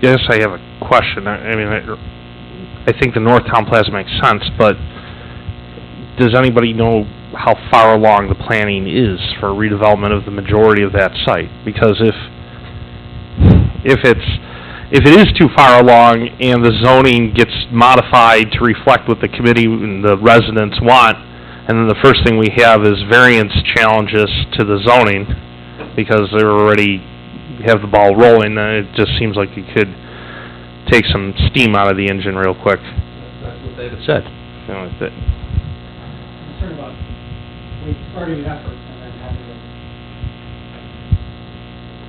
guess I have a question. I think the Northtown Plaza makes sense, but does anybody know how far along the planning is for redevelopment of the majority of that site? Because if it is too far along and the zoning gets modified to reflect what the committee and the residents want, and then the first thing we have is variance challenges to the zoning because they already have the ball rolling, then it just seems like you could take some steam out of the engine real quick. That's what David said. You know, Concerned about starting an effort and then having it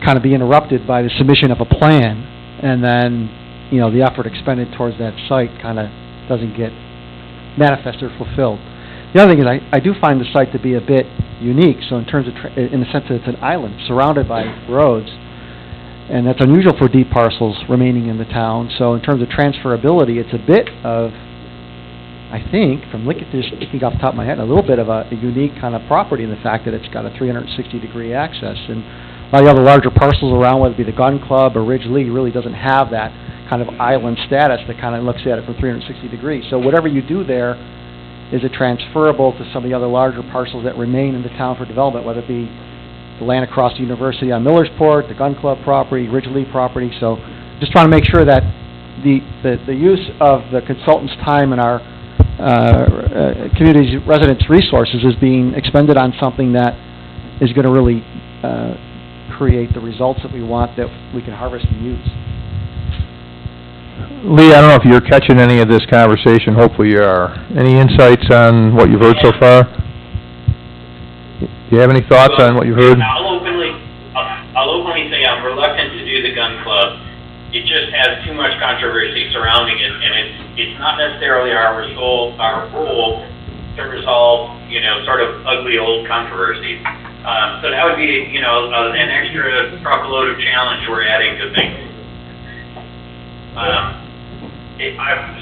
kind of be interrupted by the submission of a plan, and then, you know, the effort expended towards that site kind of doesn't get manifested or fulfilled. The other thing is I do find the site to be a bit unique, so in terms of, in the sense that it's an island surrounded by roads, and that's unusual for deep parcels remaining in the town. So in terms of transferability, it's a bit of, I think, from looking off the top of my head, a little bit of a unique kind of property in the fact that it's got a 360-degree access. And a lot of the other larger parcels around, whether it be the Gun Club or Ridge Lee, really doesn't have that kind of island status that kind of looks at it from 360 degrees. So whatever you do there, is it transferable to some of the other larger parcels that remain in the town for development, whether it be the land across the university on Millersport, the Gun Club property, Ridge Lee property. So just trying to make sure that the use of the consultant's time and our community's residents' resources is being expended on something that is going to really create the results that we want, that we can harvest and use. Lee, I don't know if you're catching any of this conversation. Hopefully you are. Any insights on what you've heard so far? Do you have any thoughts on what you've heard? I'll openly say I'm reluctant to do the Gun Club. It just has too much controversy surrounding it, and it's not necessarily our role to resolve, sort of ugly old controversies. So that would be, an extra truckload of challenge we're adding to things.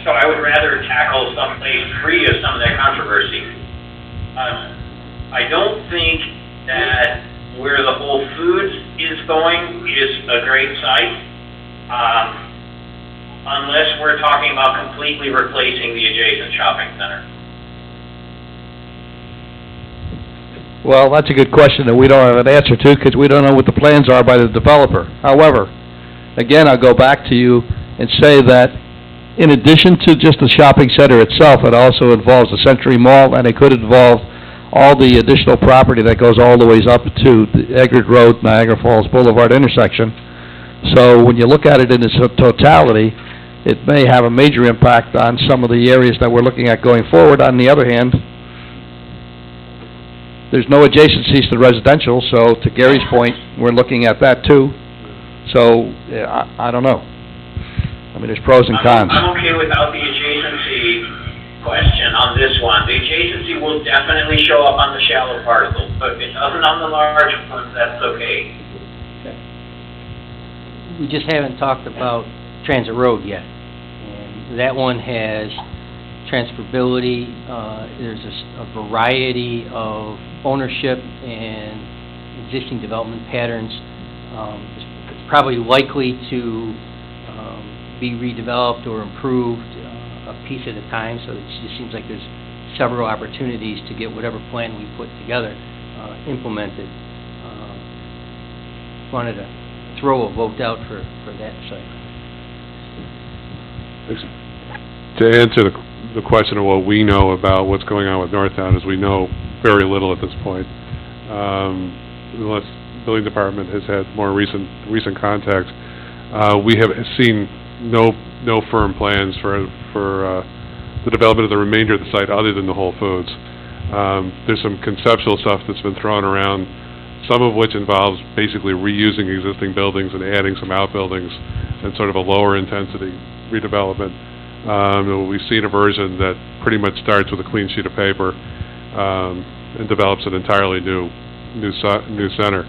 So I would rather tackle someplace free of some of that controversy. I don't think that where the Whole Foods is going is a great site, unless we're talking about completely replacing the adjacent shopping center. Well, that's a good question that we don't have an answer to because we don't know what the plans are by the developer. However, again, I'll go back to you and say that in addition to just the shopping center itself, it also involves the Century Mall, and it could involve all the additional property that goes all the ways up to the Eggert Road, Niagara Falls Boulevard intersection. So when you look at it in its totality, it may have a major impact on some of the areas that we're looking at going forward. On the other hand, there's no adjacencies to residential, so to Gary's point, we're looking at that too. So, yeah, I don't know. I mean, there's pros and cons. I'm okay without the adjacency question on this one. The adjacency will definitely show up on the shallow parcels, but if it doesn't on the large ones, that's okay. We just haven't talked about Transit Road yet. And that one has transferability. There's a variety of ownership and existing development patterns. It's probably likely to be redeveloped or improved a piece at a time, so it just seems like there's several opportunities to get whatever plan we put together implemented. Wanted to throw a vote out for that site. To answer the question of what we know about what's going on with Northtown, is we know very little at this point. Unless the building department has had more recent contact, we have seen no firm plans for the development of the remainder of the site other than the Whole Foods. There's some conceptual stuff that's been thrown around, some of which involves basically reusing existing buildings and adding some outbuildings and sort of a lower intensity redevelopment. We've seen a version that pretty much starts with a clean sheet of paper and develops an entirely new center.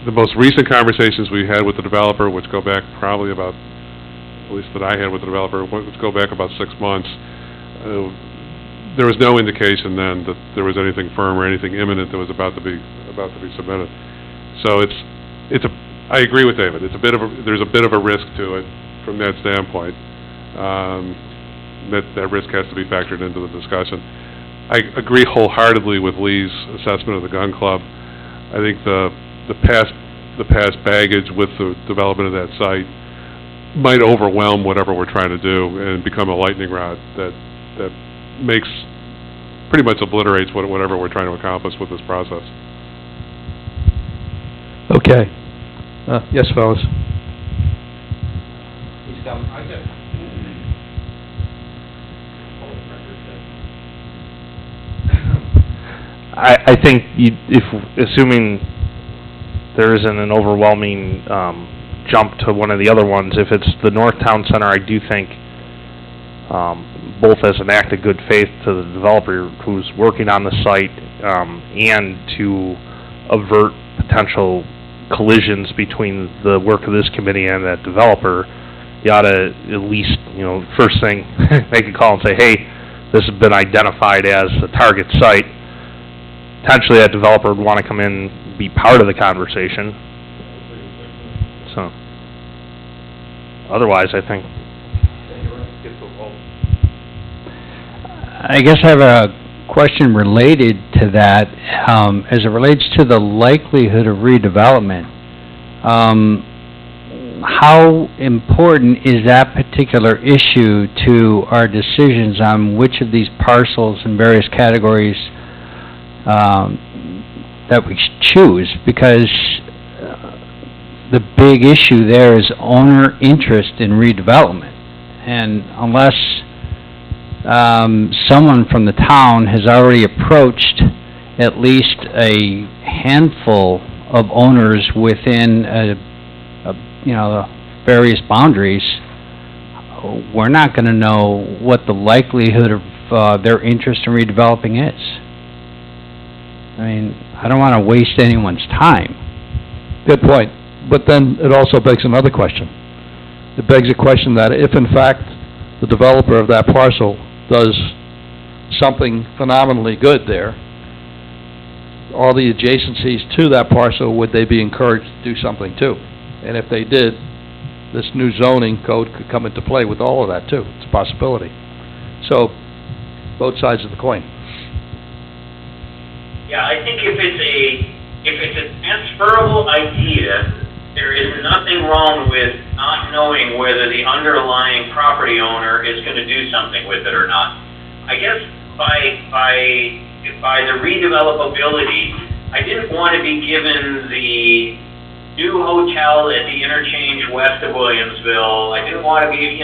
The most recent conversations we had with the developer, which go back probably about, at least that I had with the developer, which go back about 6 months, there was no indication then that there was anything firm or anything imminent that was about to be submitted. So I agree with David. There's a bit of a risk to it from that standpoint. That risk has to be factored into the discussion. I agree wholeheartedly with Lee's assessment of the gun club. I think the past baggage with the development of that site might overwhelm whatever we're trying to do and become a lightning rod that makes, pretty much obliterates whatever we're trying to accomplish with this process. Okay. Yes, fellas? I think assuming there isn't an overwhelming jump to one of the other ones, if it's the Northtown Center, I do think both as an act of good faith to the developer who's working on the site and to avert potential collisions between the work of this committee and that developer, you ought to at least, first thing, make a call and say, hey, this has been identified as a target site. Potentially that developer would want to come in and be part of the conversation. So, otherwise, I think. I guess I have a question related to that, as it relates to the likelihood of redevelopment. How important is that particular issue to our decisions on which of these parcels in various categories that we choose? Because the big issue there is owner interest in redevelopment, and unless someone from the town has already approached at least a handful of owners within the various boundaries, we're not going to know what the likelihood of their interest in redeveloping is. I mean, I don't want to waste anyone's time. Good point. But then it also begs another question. It begs a question that if, in fact, the developer of that parcel does something phenomenally good there, all the adjacencies to that parcel, would they be encouraged to do something too? And if they did, this new zoning code could come into play with all of that too. It's a possibility. So, both sides of the coin. Yeah, I think if it's a transferable idea, there is nothing wrong with not knowing whether the underlying property owner is going to do something with it or not. I guess by the redevelopability, I didn't want to be given the new hotel at the interchange west of Williamsville. I didn't want to be,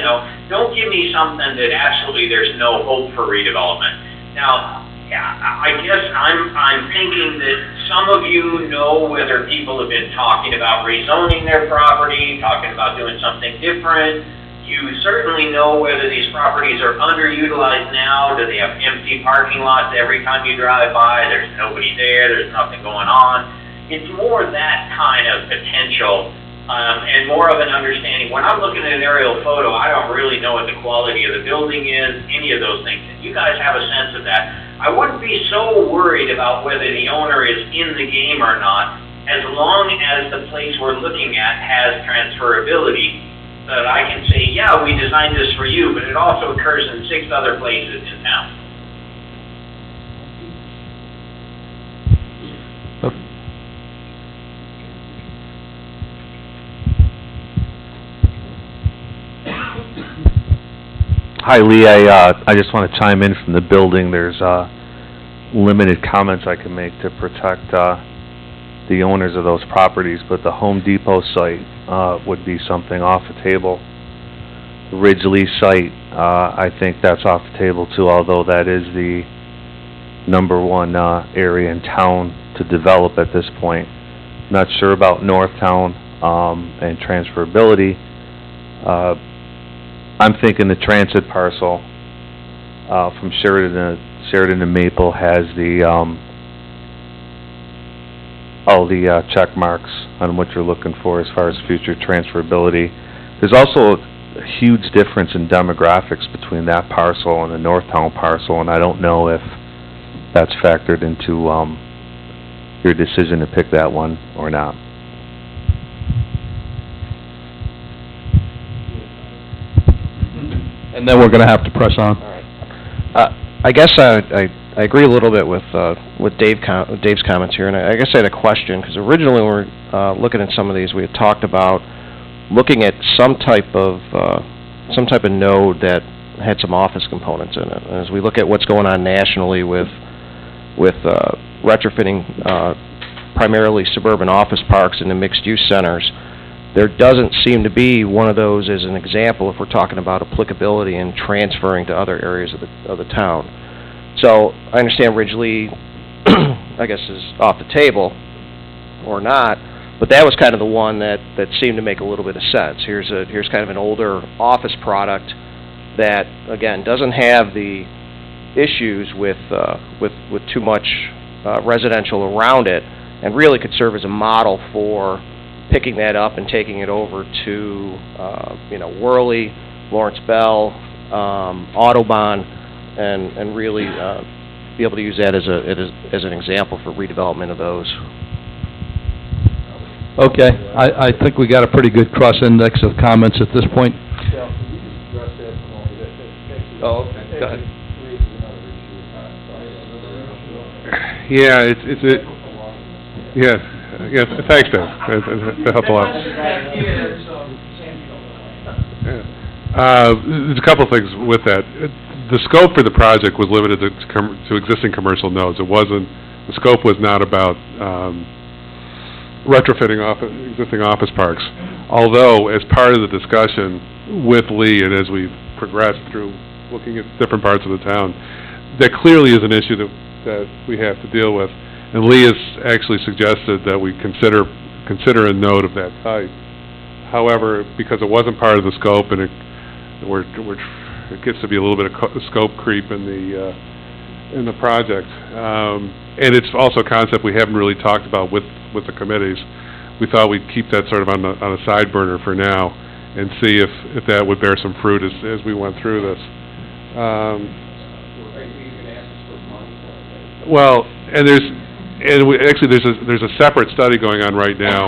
don't give me something that actually there's no hope for redevelopment. Now, yeah, I guess I'm thinking that some of you know whether people have been talking about rezoning their property, talking about doing something different. You certainly know whether these properties are underutilized now. Do they have empty parking lots every time you drive by? There's nobody there, there's nothing going on. It's more that kind of potential, and more of an understanding. When I'm looking at an aerial photo, I don't really know what the quality of the building is, any of those things. And you guys have a sense of that. I wouldn't be so worried about whether the owner is in the game or not, as long as the place we're looking at has transferability, that I can say, yeah, we designed this for you, but it also occurs in 6 other places in town. Hi, Lee. I just want to chime in from the building. There's limited comments I can make to protect the owners of those properties, but the Home Depot site would be something off the table. The Ridgely site, I think that's off the table too, although that is the #1 area in town to develop at this point. Not sure about Northtown and transferability. I'm thinking the transit parcel from Sheridan to Maple has the all the check marks on what you're looking for as far as future transferability. There's also a huge difference in demographics between that parcel and the Northtown parcel, and I don't know if that's factored into your decision to pick that one or not. And then we're going to have to press on. I guess I agree a little bit with Dave's comments here, and I guess I had a question, because originally when we were looking at some of these, we had talked about looking at some type of node that had some office components in it. And as we look at what's going on nationally with retrofitting primarily suburban office parks into mixed-use centers, there doesn't seem to be one of those as an example if we're talking about applicability and transferring to other areas of the town. So I understand Ridgely, I guess, is off the table or not, but that was kind of the one that seemed to make a little bit of sense. Here's kind of an older office product that, again, doesn't have the issues with too much residential around it, and really could serve as a model for picking that up and taking it over to, Worley, Lawrence Bell, Audubon, and really be able to use that as an example for redevelopment of those. Okay, I think we got a pretty good cross-index of comments at this point. Oh, okay, go ahead. Yeah, yes, thanks, Dave. That helped a lot. There's a couple of things with that. The scope for the project was limited to existing commercial nodes. The scope was not about retrofitting existing office parks. Although, as part of the discussion with Lee, and as we've progressed through looking at different parts of the town, that clearly is an issue that we have to deal with. And Lee has actually suggested that we consider a node of that type. However, because it wasn't part of the scope, and it gets to be a little bit of scope creep in the project, and it's also a concept we haven't really talked about with the committees. We thought we'd keep that sort of on a side burner for now, and see if that would bear some fruit as we went through this. Well, and there's a separate study going on right now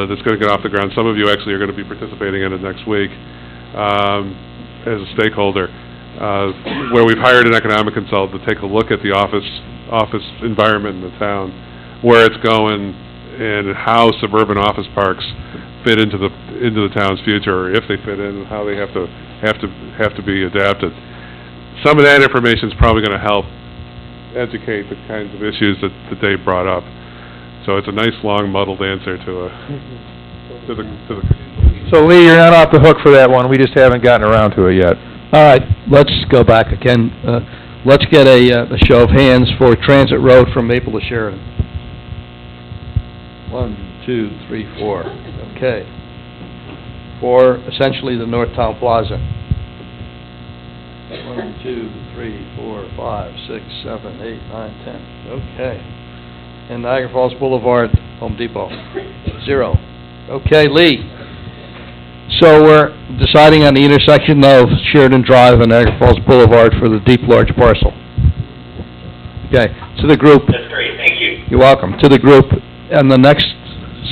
that's going to get off the ground. Some of you actually are going to be participating in it next week as a stakeholder, where we've hired an economic consultant to take a look at the office environment in the town, where it's going, and how suburban office parks fit into the town's future, or if they fit in, and how they have to be adapted. Some of that information is probably going to help educate the kinds of issues that Dave brought up. So it's a nice, long, muddled answer to the. So Lee, you're not off the hook for that one. We just haven't gotten around to it yet. All right, let's go back again. Let's get a show of hands for Transit Road from Maple to Sheridan. 1, 2, 3, 4. Okay. For essentially the North Town Plaza. 1, 2, 3, 4, 5, 6, 7, 8, 9, 10. Okay. And Niagara Falls Boulevard, Home Depot. 0. Okay, Lee. So we're deciding on the intersection of Sheridan Drive and Niagara Falls Boulevard for the deep, large parcel. Okay, to the group. That's great, thank you. You're welcome. To the group, and the next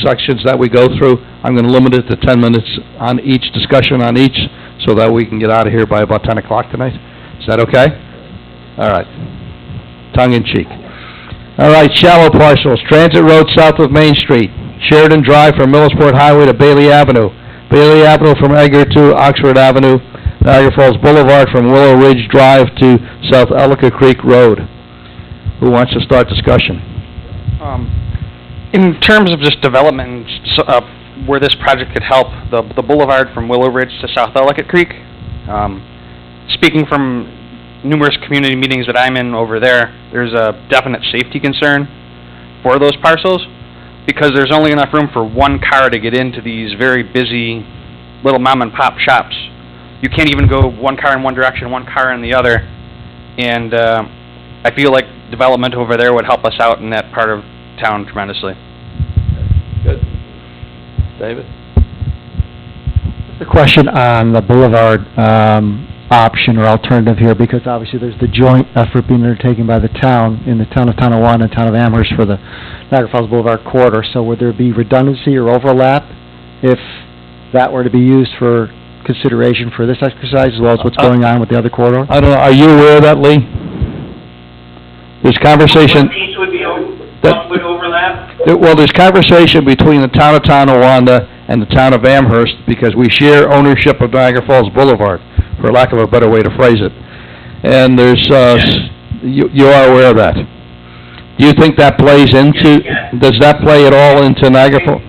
sections that we go through, I'm going to limit it to 10 minutes on each, discussion on each, so that we can get out of here by about 10 o'clock tonight. Is that okay? All right. Tongue in cheek. All right, shallow parcels. Transit Road south of Main Street. Sheridan Drive from Millersport Highway to Bailey Avenue. Bailey Avenue from Edgar to Oxford Avenue. Niagara Falls Boulevard from Willow Ridge Drive to South Ellicott Creek Road. Who wants to start discussion? In terms of just development, where this project could help, the boulevard from Willow Ridge to South Ellicott Creek, speaking from numerous community meetings that I'm in over there, there's a definite safety concern for those parcels, because there's only enough room for one car to get into these very busy little mom and pop shops. You can't even go one car in one direction, one car in the other, and I feel like development over there would help us out in that part of town tremendously. Good. David? The question on the boulevard option or alternative here, because obviously there's the joint effort being undertaken by the town, in the town of Tonawanda and town of Amherst for the Niagara Falls Boulevard corridor. So would there be redundancy or overlap if that were to be used for consideration for this exercise, as well as what's going on with the other corridor? I don't know. Are you aware of that, Lee? There's conversation... What piece would be what would overlap? Well, there's conversation between the town of Tonawanda and the town of Amherst, because we share ownership of Niagara Falls Boulevard, for lack of a better way to phrase it. And there's, you are aware of that. Do you think that plays into, does that play at all into Niagara Falls?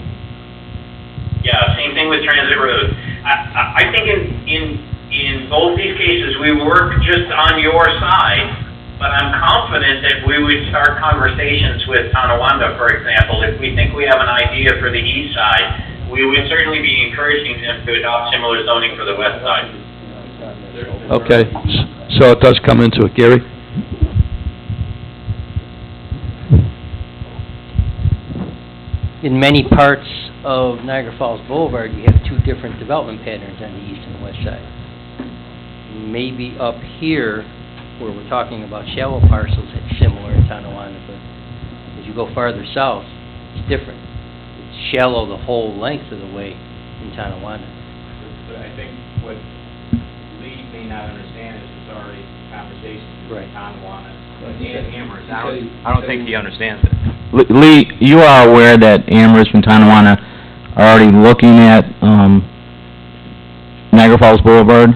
Yeah, same thing with Transit Road. I think in both these cases, we work just on your side, but I'm confident that we would start conversations with Tonawanda, for example. If we think we have an idea for the east side, we would certainly be encouraging them to adopt similar zoning for the west side. Okay, so it does come into it. Gary? In many parts of Niagara Falls Boulevard, you have two different development patterns on the east and west side. Maybe up here, where we're talking about shallow parcels, it's similar in Tonawanda, but as you go farther south, it's different. It's shallow the whole length of the way in Tonawanda. But I think what Lee may not understand is there's already conversations with Tonawanda and Amherst. I don't think he understands it. Lee, you are aware that Amherst and Tonawanda are already looking at Niagara Falls Boulevard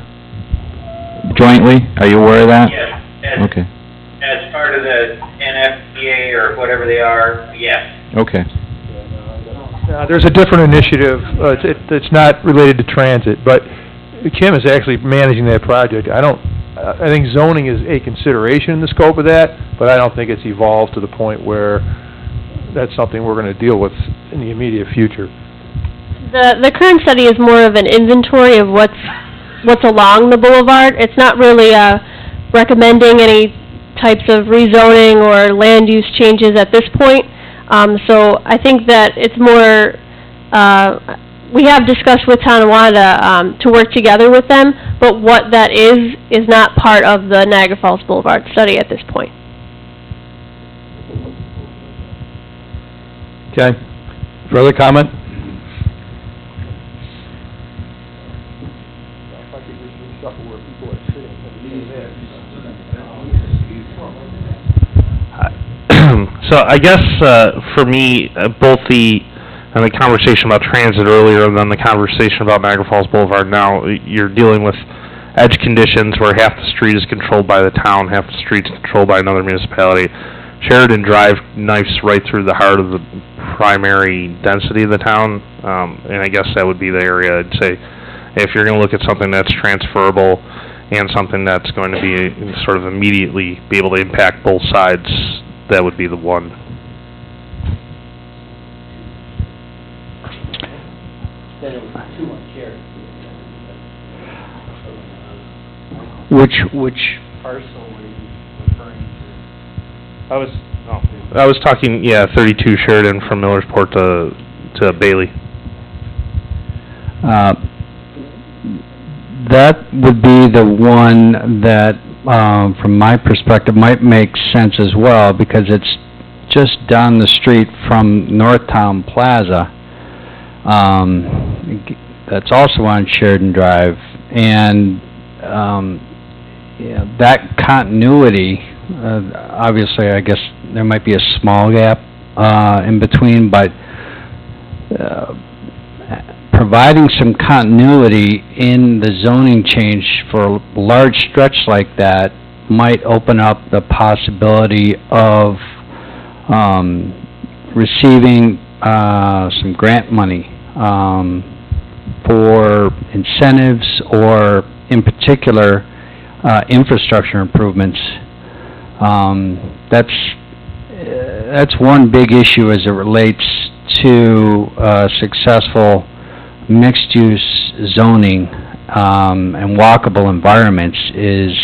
jointly? Are you aware of that? Yes. Okay. As part of the NFPA or whatever they are, yes. Okay. There's a different initiative, it's not related to transit, but Kim is actually managing that project. I think zoning is a consideration in the scope of that, but I don't think it's evolved to the point where that's something we're going to deal with in the immediate future. The current study is more of an inventory of what's along the boulevard. It's not really recommending any types of rezoning or land use changes at this point. So I think that it's more, we have discussed with Tonawanda to work together with them, but what that is not part of the Niagara Falls Boulevard study at this point. Okay. Further comment? So I guess for me, both the conversation about transit earlier and then the conversation about Niagara Falls Boulevard now, you're dealing with edge conditions where half the street is controlled by the town, half the street is controlled by another municipality. Sheridan Drive knifes right through the heart of the primary density of the town, and I guess that would be the area I'd say if you're going to look at something that's transferable and something that's going to be sort of immediately be able to impact both sides, that would be the one. Said it was 2 on Sheridan. Which Parcel were you referring to? I was talking, 32 Sheridan from Millersport to Bailey. That would be the one that, from my perspective, might make sense as well, because it's just down the street from Northtown Plaza. That's also on Sheridan Drive, and, that continuity, obviously, I guess there might be a small gap, in between, but, providing some continuity in the zoning change for a large stretch like that might open up the possibility of receiving some grant money for incentives, or in particular infrastructure improvements. That's one big issue as it relates to successful mixed-use zoning and walkable environments is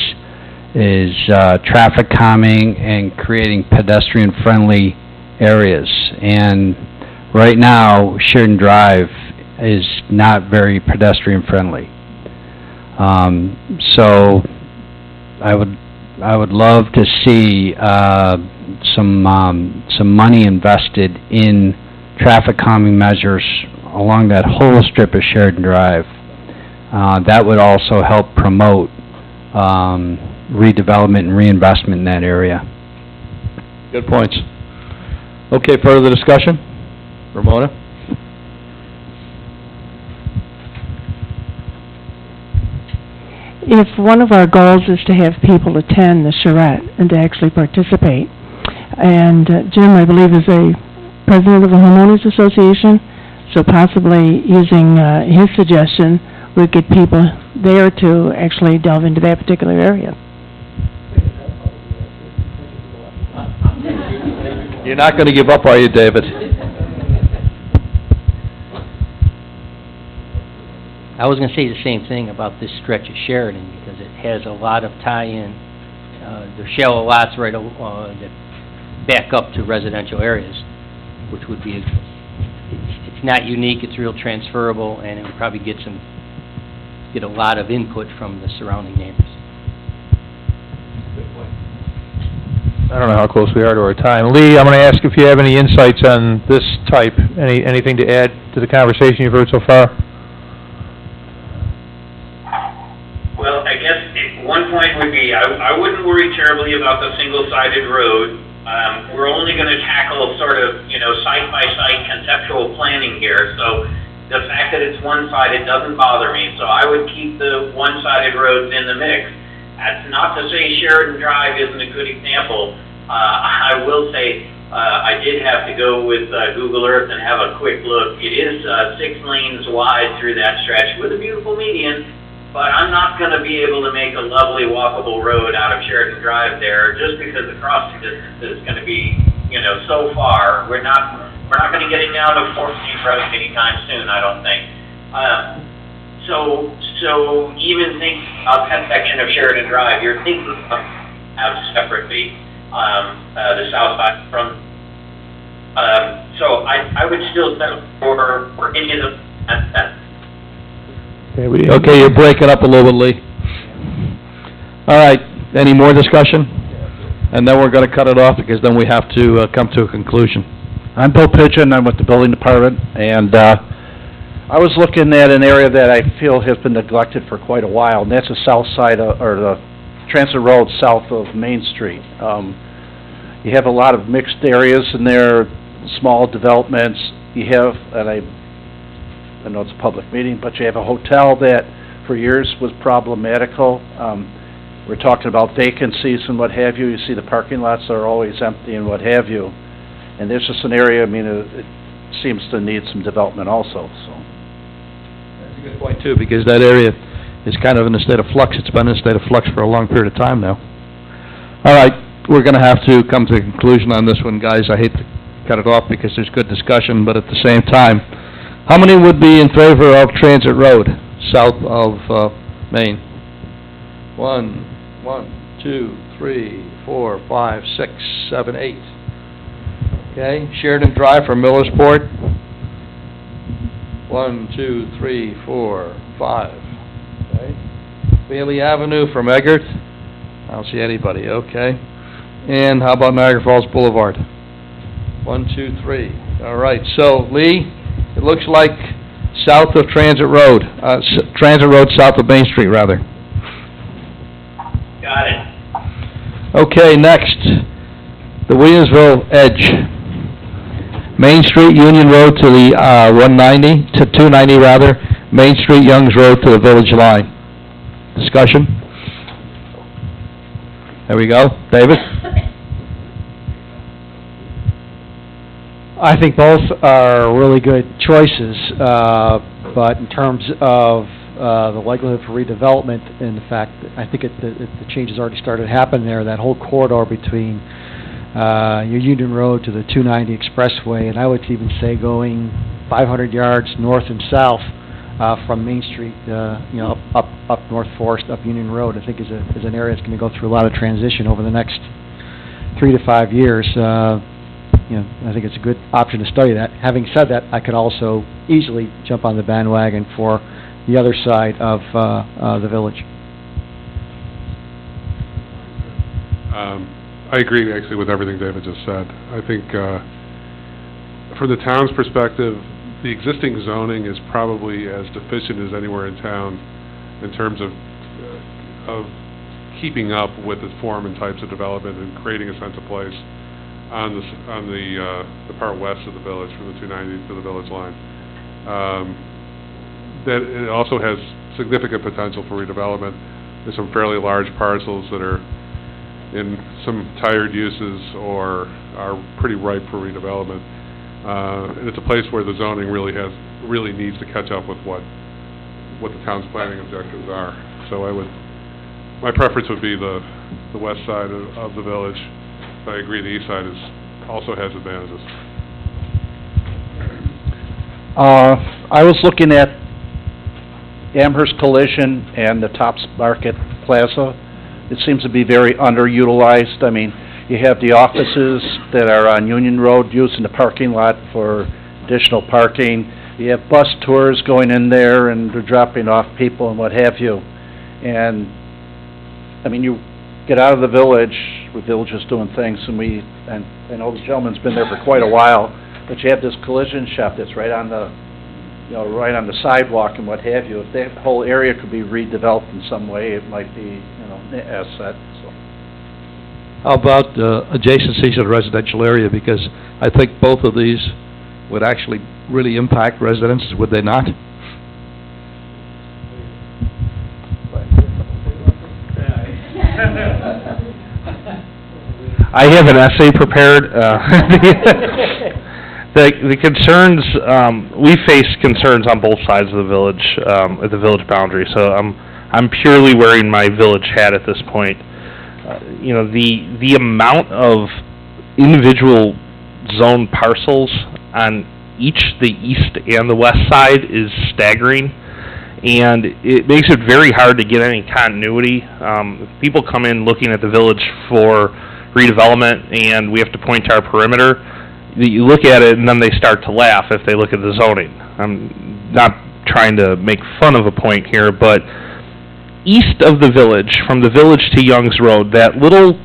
traffic calming and creating pedestrian-friendly areas. And right now, Sheridan Drive is not very pedestrian-friendly. So I would love to see some money invested in traffic calming measures along that whole strip of Sheridan Drive. That would also help promote redevelopment and reinvestment in that area. Good points. Okay, further discussion? Ramona? If one of our goals is to have people attend the charrette and to actually participate, and Jim, I believe, is a president of the homeowners association, so possibly using his suggestion would get people there to actually delve into that particular area. You're not going to give up, are you, David? I was going to say the same thing about this stretch of Sheridan, because it has a lot of tie-in. There's shallow lots right that back up to residential areas, which would be, it's not unique, it's real transferable, and it would probably get a lot of input from the surrounding neighbors. I don't know how close we are to our time. Lee, I'm going to ask if you have any insights on this type, anything to add to the conversation you've heard so far? Well, I guess one point would be, I wouldn't worry terribly about the single-sided road. We're only going to tackle sort of, site-by-site conceptual planning here, so the fact that it's one-sided doesn't bother me, so I would keep the one-sided roads in the mix. That's not to say Sheridan Drive isn't a good example. I will say, I did have to go with Google Earth and have a quick look. It is 6 lanes wide through that stretch with a beautiful median, but I'm not going to be able to make a lovely walkable road out of Sheridan Drive there just because the crossing distance is going to be, so far. We're not going to get it down to 14 road anytime soon, I don't think. So even think of that section of Sheridan Drive, you're thinking of separately the south side from. So I would still settle for any of the. Okay, you're breaking up a little bit, Lee. All right, any more discussion? And then we're going to cut it off, because then we have to come to a conclusion. I'm Bill Pigeon, I'm with the building department, and I was looking at an area that I feel has been neglected for quite a while, and that's the south side of, or the Transit Road south of Main Street. You have a lot of mixed areas in there, small developments. You have, and I know it's a public meeting, but you have a hotel that for years was problematical. We're talking about vacancies and what have you. You see the parking lots are always empty and what have you. And there's just an area, it seems to need some development also, so. That's a good point, too, because that area is kind of in a state of flux. It's been in a state of flux for a long period of time now. All right, we're going to have to come to a conclusion on this one, guys. I hate to cut it off because there's good discussion, but at the same time, How many would be in favor of Transit Road, south of, Main? 1, 2, 3, 4, 5, 6, 7, 8. Okay, Sheridan Drive from Millersport. 1, 2, 3, 4, 5. Okay. Bailey Avenue from Eggert. I don't see anybody, okay. And how about Niagara Falls Boulevard? 1, 2, 3. All right, so Lee, it looks like south of Transit Road, Transit Road south of Main Street, rather. Got it. Okay, next, the Williamsville Edge. Main Street, Union Road to the 190, to 290 rather. Main Street, Youngs Road to the village line. Discussion? There we go. David? I think both are really good choices, but in terms of the likelihood for redevelopment and the fact that I think the change has already started happening there, that whole corridor between your Union Road to the 290 Expressway, and I would even say going 500 yards north and south from Main Street, up North Forest, up Union Road, I think is an area that's going to go through a lot of transition over the next 3 to 5 years. I think it's a good option to study that. Having said that, I could also easily jump on the bandwagon for the other side of the village. I agree, actually, with everything David just said. I think, from the town's perspective, the existing zoning is probably as deficient as anywhere in town in terms of keeping up with the form and types of development and creating a sense of place on the part west of the village, from the 290 to the village line. That it also has significant potential for redevelopment. There's some fairly large parcels that are in some tired uses or are pretty ripe for redevelopment. And it's a place where the zoning really needs to catch up with what the town's planning objectives are. So my preference would be the west side of the village. I agree the east side also has advantages. I was looking at Amherst Collision and the Tops Market Plaza. It seems to be very underutilized. I mean, you have the offices that are on Union Road using the parking lot for additional parking. You have bus tours going in there and they're dropping off people and what have you. And, I mean, you get out of the village is doing things, and I know the gentleman's been there for quite a while, but you have this collision shop that's right on the sidewalk and what have you. If that whole area could be redeveloped in some way, it might be, an asset, so. How about adjacencies to the residential area? Because I think both of these would actually really impact residents, would they not? I have an essay prepared. The concerns, we face concerns on both sides of the village, at the village boundary, so I'm purely wearing my village hat at this point. The amount of individual zone parcels on each the east and the west side is staggering, and it makes it very hard to get any continuity. People come in looking at the village for redevelopment, and we have to point to our perimeter. You look at it, and then they start to laugh if they look at the zoning. I'm not trying to make fun of a point here, but east of the village, from the village to Youngs Road, that little,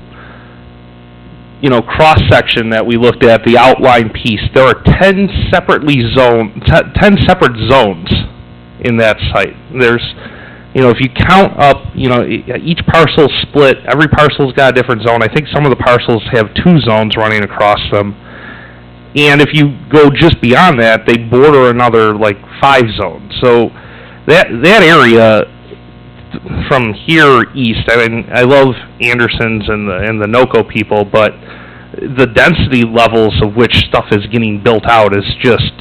cross-section that we looked at, the outline piece, there are 10 separate zones in that site. There's, if you count up, each parcel split, every parcel's got a different zone. I think some of the parcels have 2 zones running across them. And if you go just beyond that, they border another, 5 zones. So that area from here east, I mean, I love Anderson's and the NOCO people, but the density levels of which stuff is getting built out is just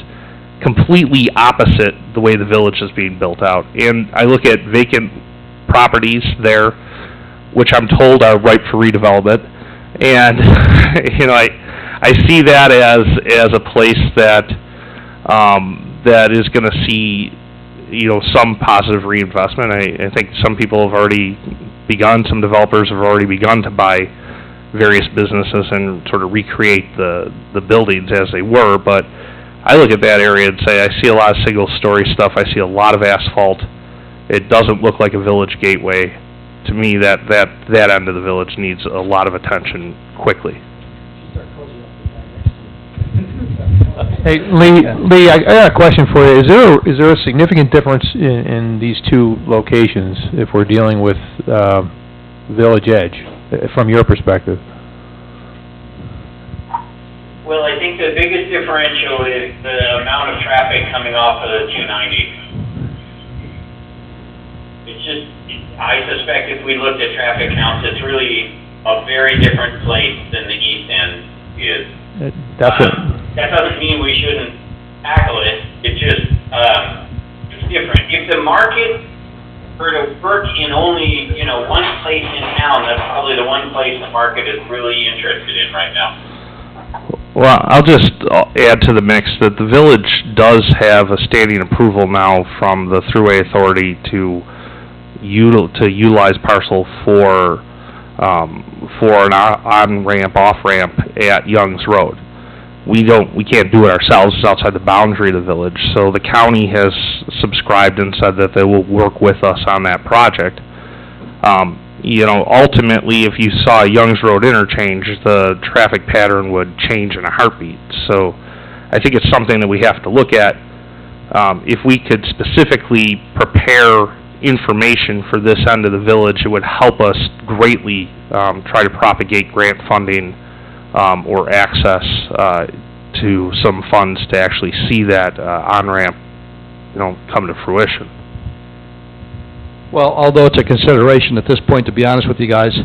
completely opposite the way the village is being built out. And I look at vacant properties there, which I'm told are ripe for redevelopment, and I see that as a place that that is gonna see, some positive reinvestment. I think some people have already begun, some developers have already begun to buy various businesses and sort of recreate the buildings as they were, but I look at that area and say, I see a lot of single-story stuff, I see a lot of asphalt. It doesn't look like a village gateway. To me, that end of the village needs a lot of attention quickly. Hey, Lee, I got a question for you. Is there a significant difference in these two locations if we're dealing with Village Edge, from your perspective? Well, I think the biggest differential is the amount of traffic coming off of the 290. It's just, I suspect if we looked at traffic counts, it's really a very different place than the east end is. That doesn't mean we shouldn't tackle it. It's just, it's different. If the market were to work in only, one place in town, that's probably the one place the market is really interested in right now. Well, I'll just add to the mix that the village does have a standing approval now from the Thruway Authority to utilize parcel for an on-ramp, off-ramp at Young's Road. We can't do it ourselves. It's outside the boundary of the village. So the county has subscribed and said that they will work with us on that project. Ultimately, if you saw Young's Road interchange, the traffic pattern would change in a heartbeat. So I think it's something that we have to look at. If we could specifically prepare information for this end of the village, it would help us greatly try to propagate grant funding or access to some funds to actually see that on-ramp come to fruition. Well, although it's a consideration at this point, to be honest with you guys,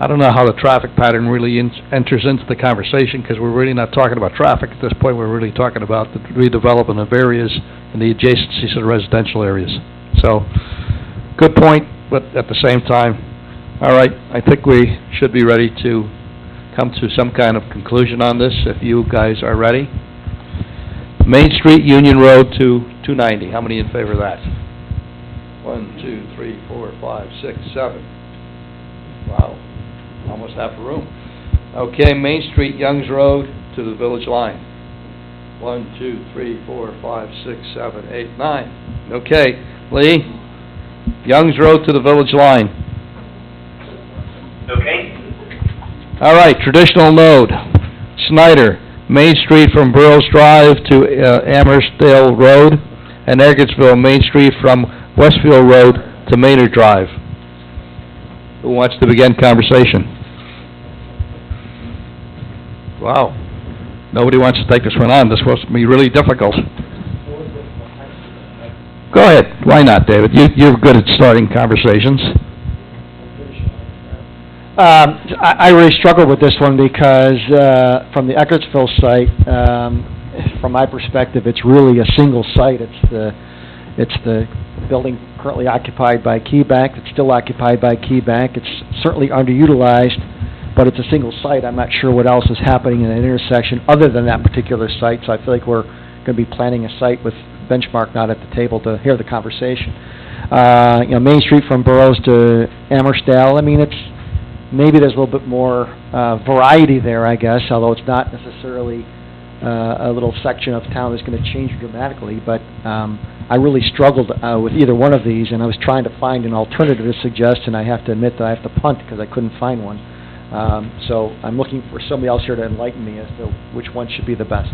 I don't know how the traffic pattern really enters into the conversation, because we're really not talking about traffic at this point. We're really talking about the redevelopment of areas and the adjacencies to the residential areas. So, good point, but at the same time, all right, I think we should be ready to come to some kind of conclusion on this, if you guys are ready. Main Street, Union Road to 290. How many in favor of that? 1, 2, 3, 4, 5, 6, 7. Wow, almost half the room. Okay, Main Street, Young's Road to the village line. 1, 2, 3, 4, 5, 6, 7, 8, 9. Okay, Lee, Young's Road to the village line. Okay. All right, traditional node, Snyder, Main Street from Burroughs Drive to Amherstdale Road, and Eggertsville, Main Street from Westfield Road to Maynard Drive. Who wants to begin conversation? Wow. Nobody wants to take this one on. This is supposed to be really difficult. Go ahead. Why not, David? You're good at starting conversations. I really struggle with this one because from the Eggertsville site, from my perspective, it's really a single site. It's the building currently occupied by KeyBank. It's still occupied by KeyBank. It's certainly underutilized, but it's a single site. I'm not sure what else is happening in that intersection other than that particular site, so I feel like we're going to be planning a site with Benchmark not at the table to hear the conversation. Main Street from Burroughs to Amherstdale, I mean, maybe there's a little bit more variety there, I guess, although it's not necessarily a little section of town that's going to change dramatically, but I really struggled with either one of these, and I was trying to find an alternative to suggest, and I have to admit that I have to punt because I couldn't find one. So I'm looking for somebody else here to enlighten me as to which one should be the best.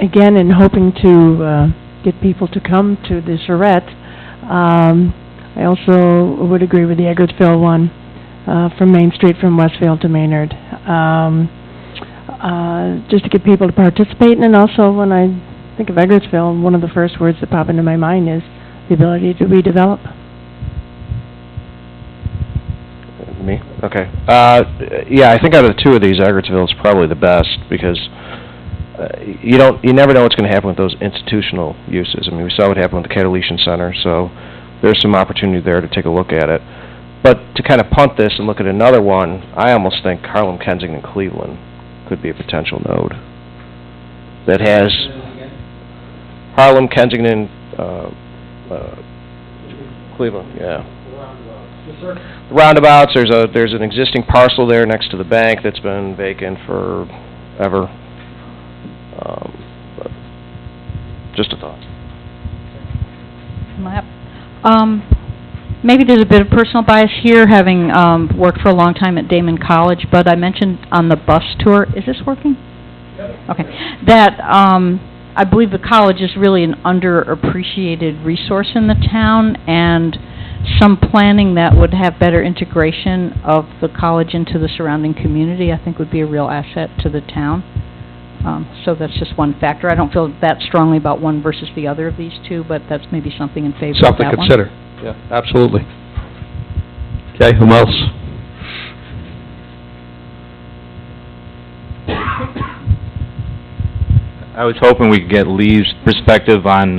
Again, in hoping to get people to come to the charrette, I also would agree with the Eggertsville one, from Main Street from Westfield to Maynard. Just to get people to participate, and also when I think of Eggertsville, one of the first words that pop into my mind is the ability to redevelop. Me? Okay. Yeah, I think out of the two of these, Eggertsville is probably the best because you never know what's going to happen with those institutional uses. I mean, we saw what happened with the Catalysian Center, so there's some opportunity there to take a look at it. But to kind of punt this and look at another one, I almost think Harlem, Kensington, Cleveland could be a potential node. that has Harlem, Kensington, Cleveland, yeah. The roundabouts, there's an existing parcel there next to the bank that's been vacant forever. But just a thought. Maybe there's a bit of personal bias here, having worked for a long time at Damon College, but I mentioned on the bus tour, is this working? Okay. That I believe the college is really an underappreciated resource in the town, and some planning that would have better integration of the college into the surrounding community, I think would be a real asset to the town. So that's just one factor. I don't feel that strongly about one versus the other of these two, but that's maybe something in favor of that one. Something to consider. Yeah, absolutely. Okay, who else? I was hoping we could get Lee's perspective on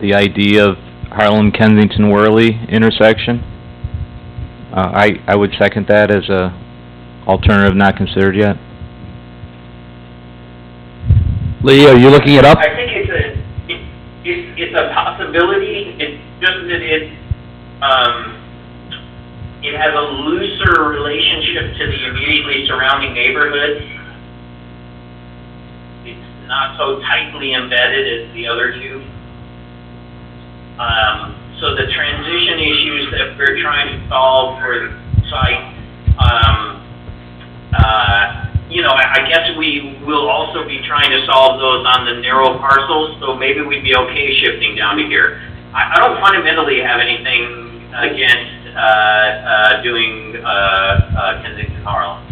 the idea of Harlem-Kensington-Worley intersection. I would second that as a alternative not considered yet. Lee, are you looking it up? I think it's a possibility. It's just that it has a looser relationship to the immediately surrounding neighborhood. It's not so tightly embedded as the other two. So the transition issues that we're trying to solve for the site, I guess we will also be trying to solve those on the narrow parcels, so maybe we'd be okay shifting down to here. I don't fundamentally have anything against doing Kensington Harlem.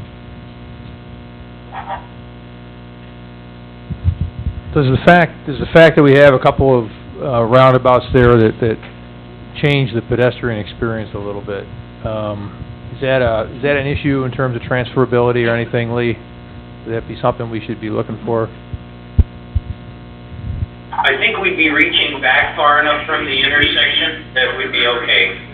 Does the fact that we have a couple of roundabouts there that change the pedestrian experience a little bit, is that an issue in terms of transferability or anything, Lee? Would that be something we should be looking for? I think we'd be reaching back far enough from the intersection that we'd be okay.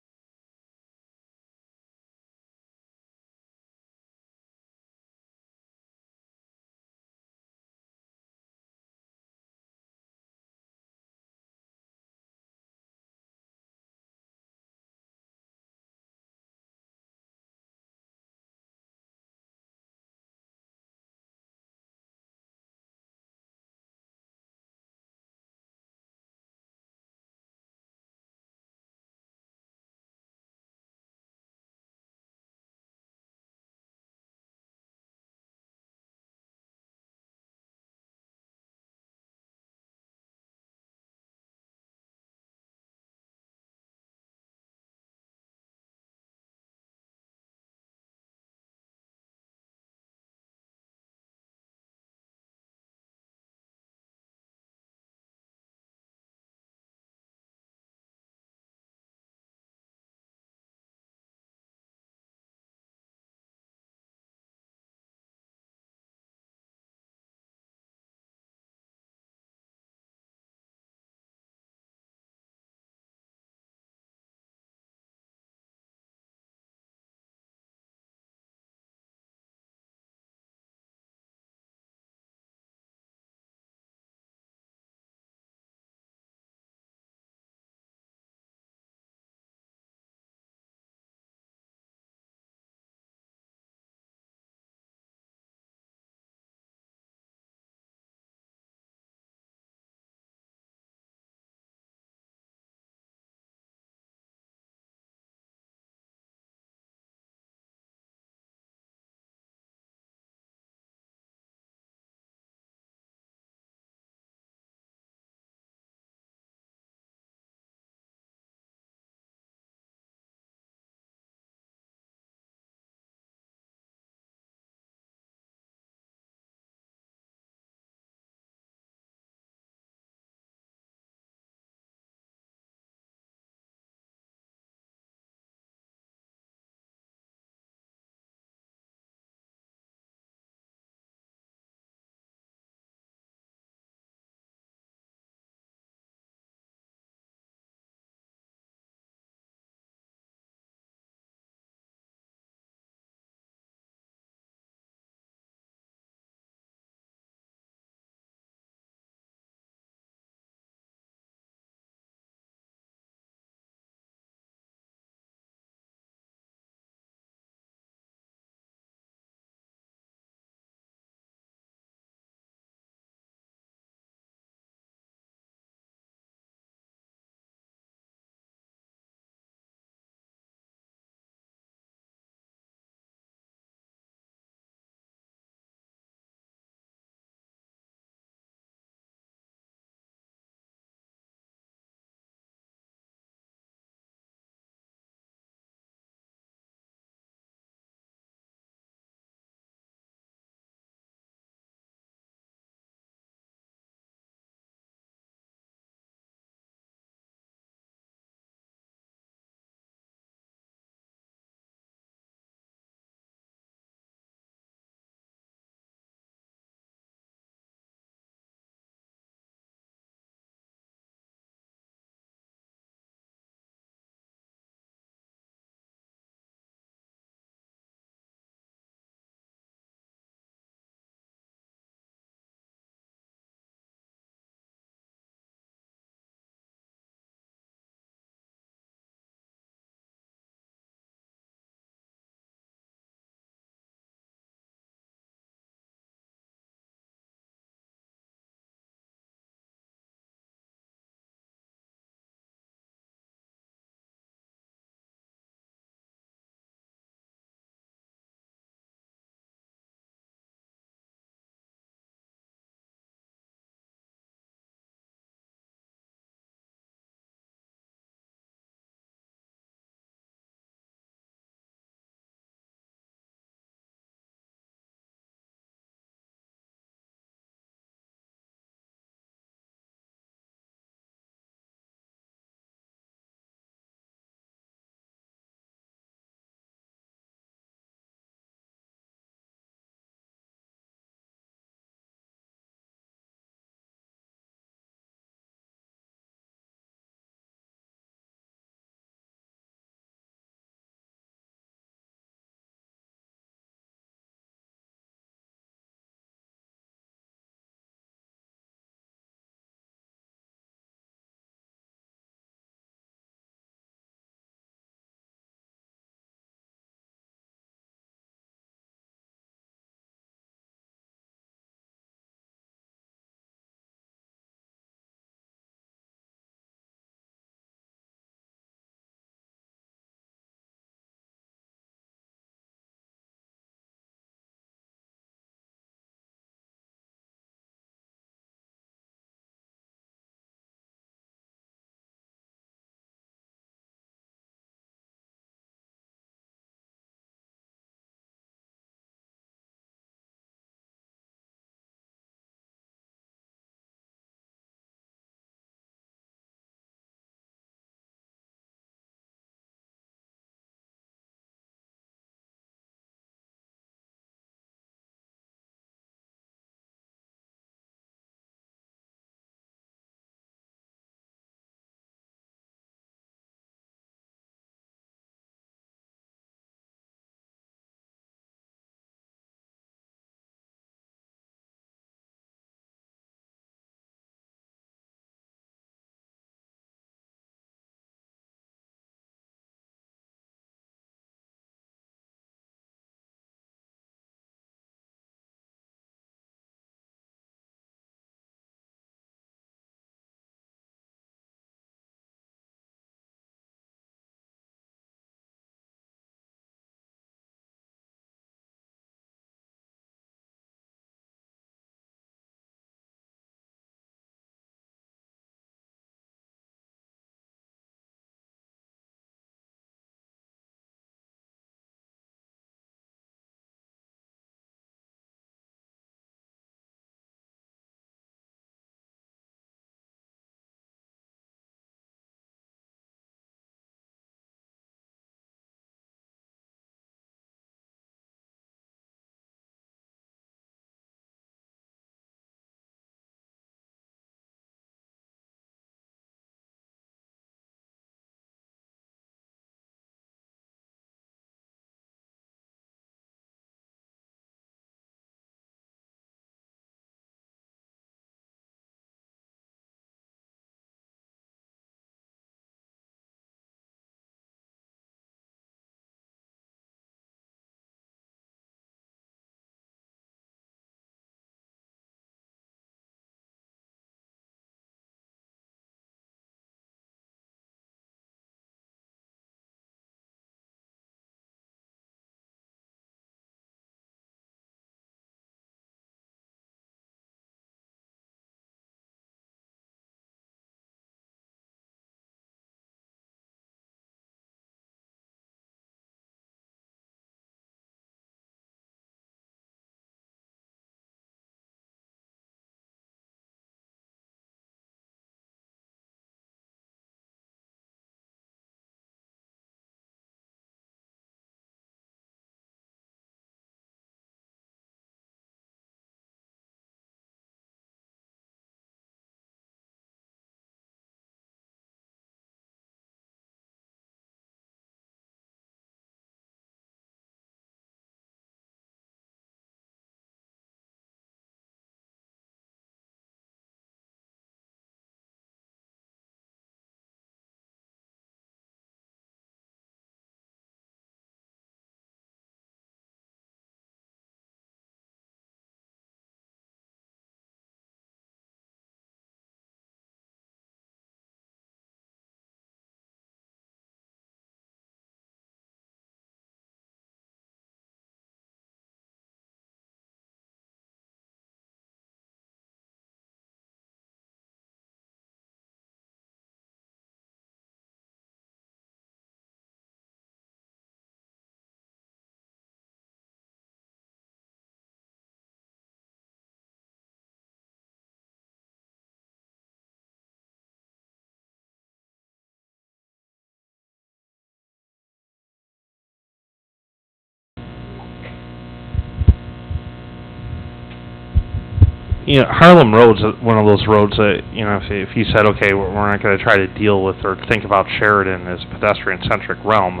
You know, Harlem Road's one of those roads that, you know, if you said, okay, we're not going to try to deal with or think about Sheridan as a pedestrian-centric realm,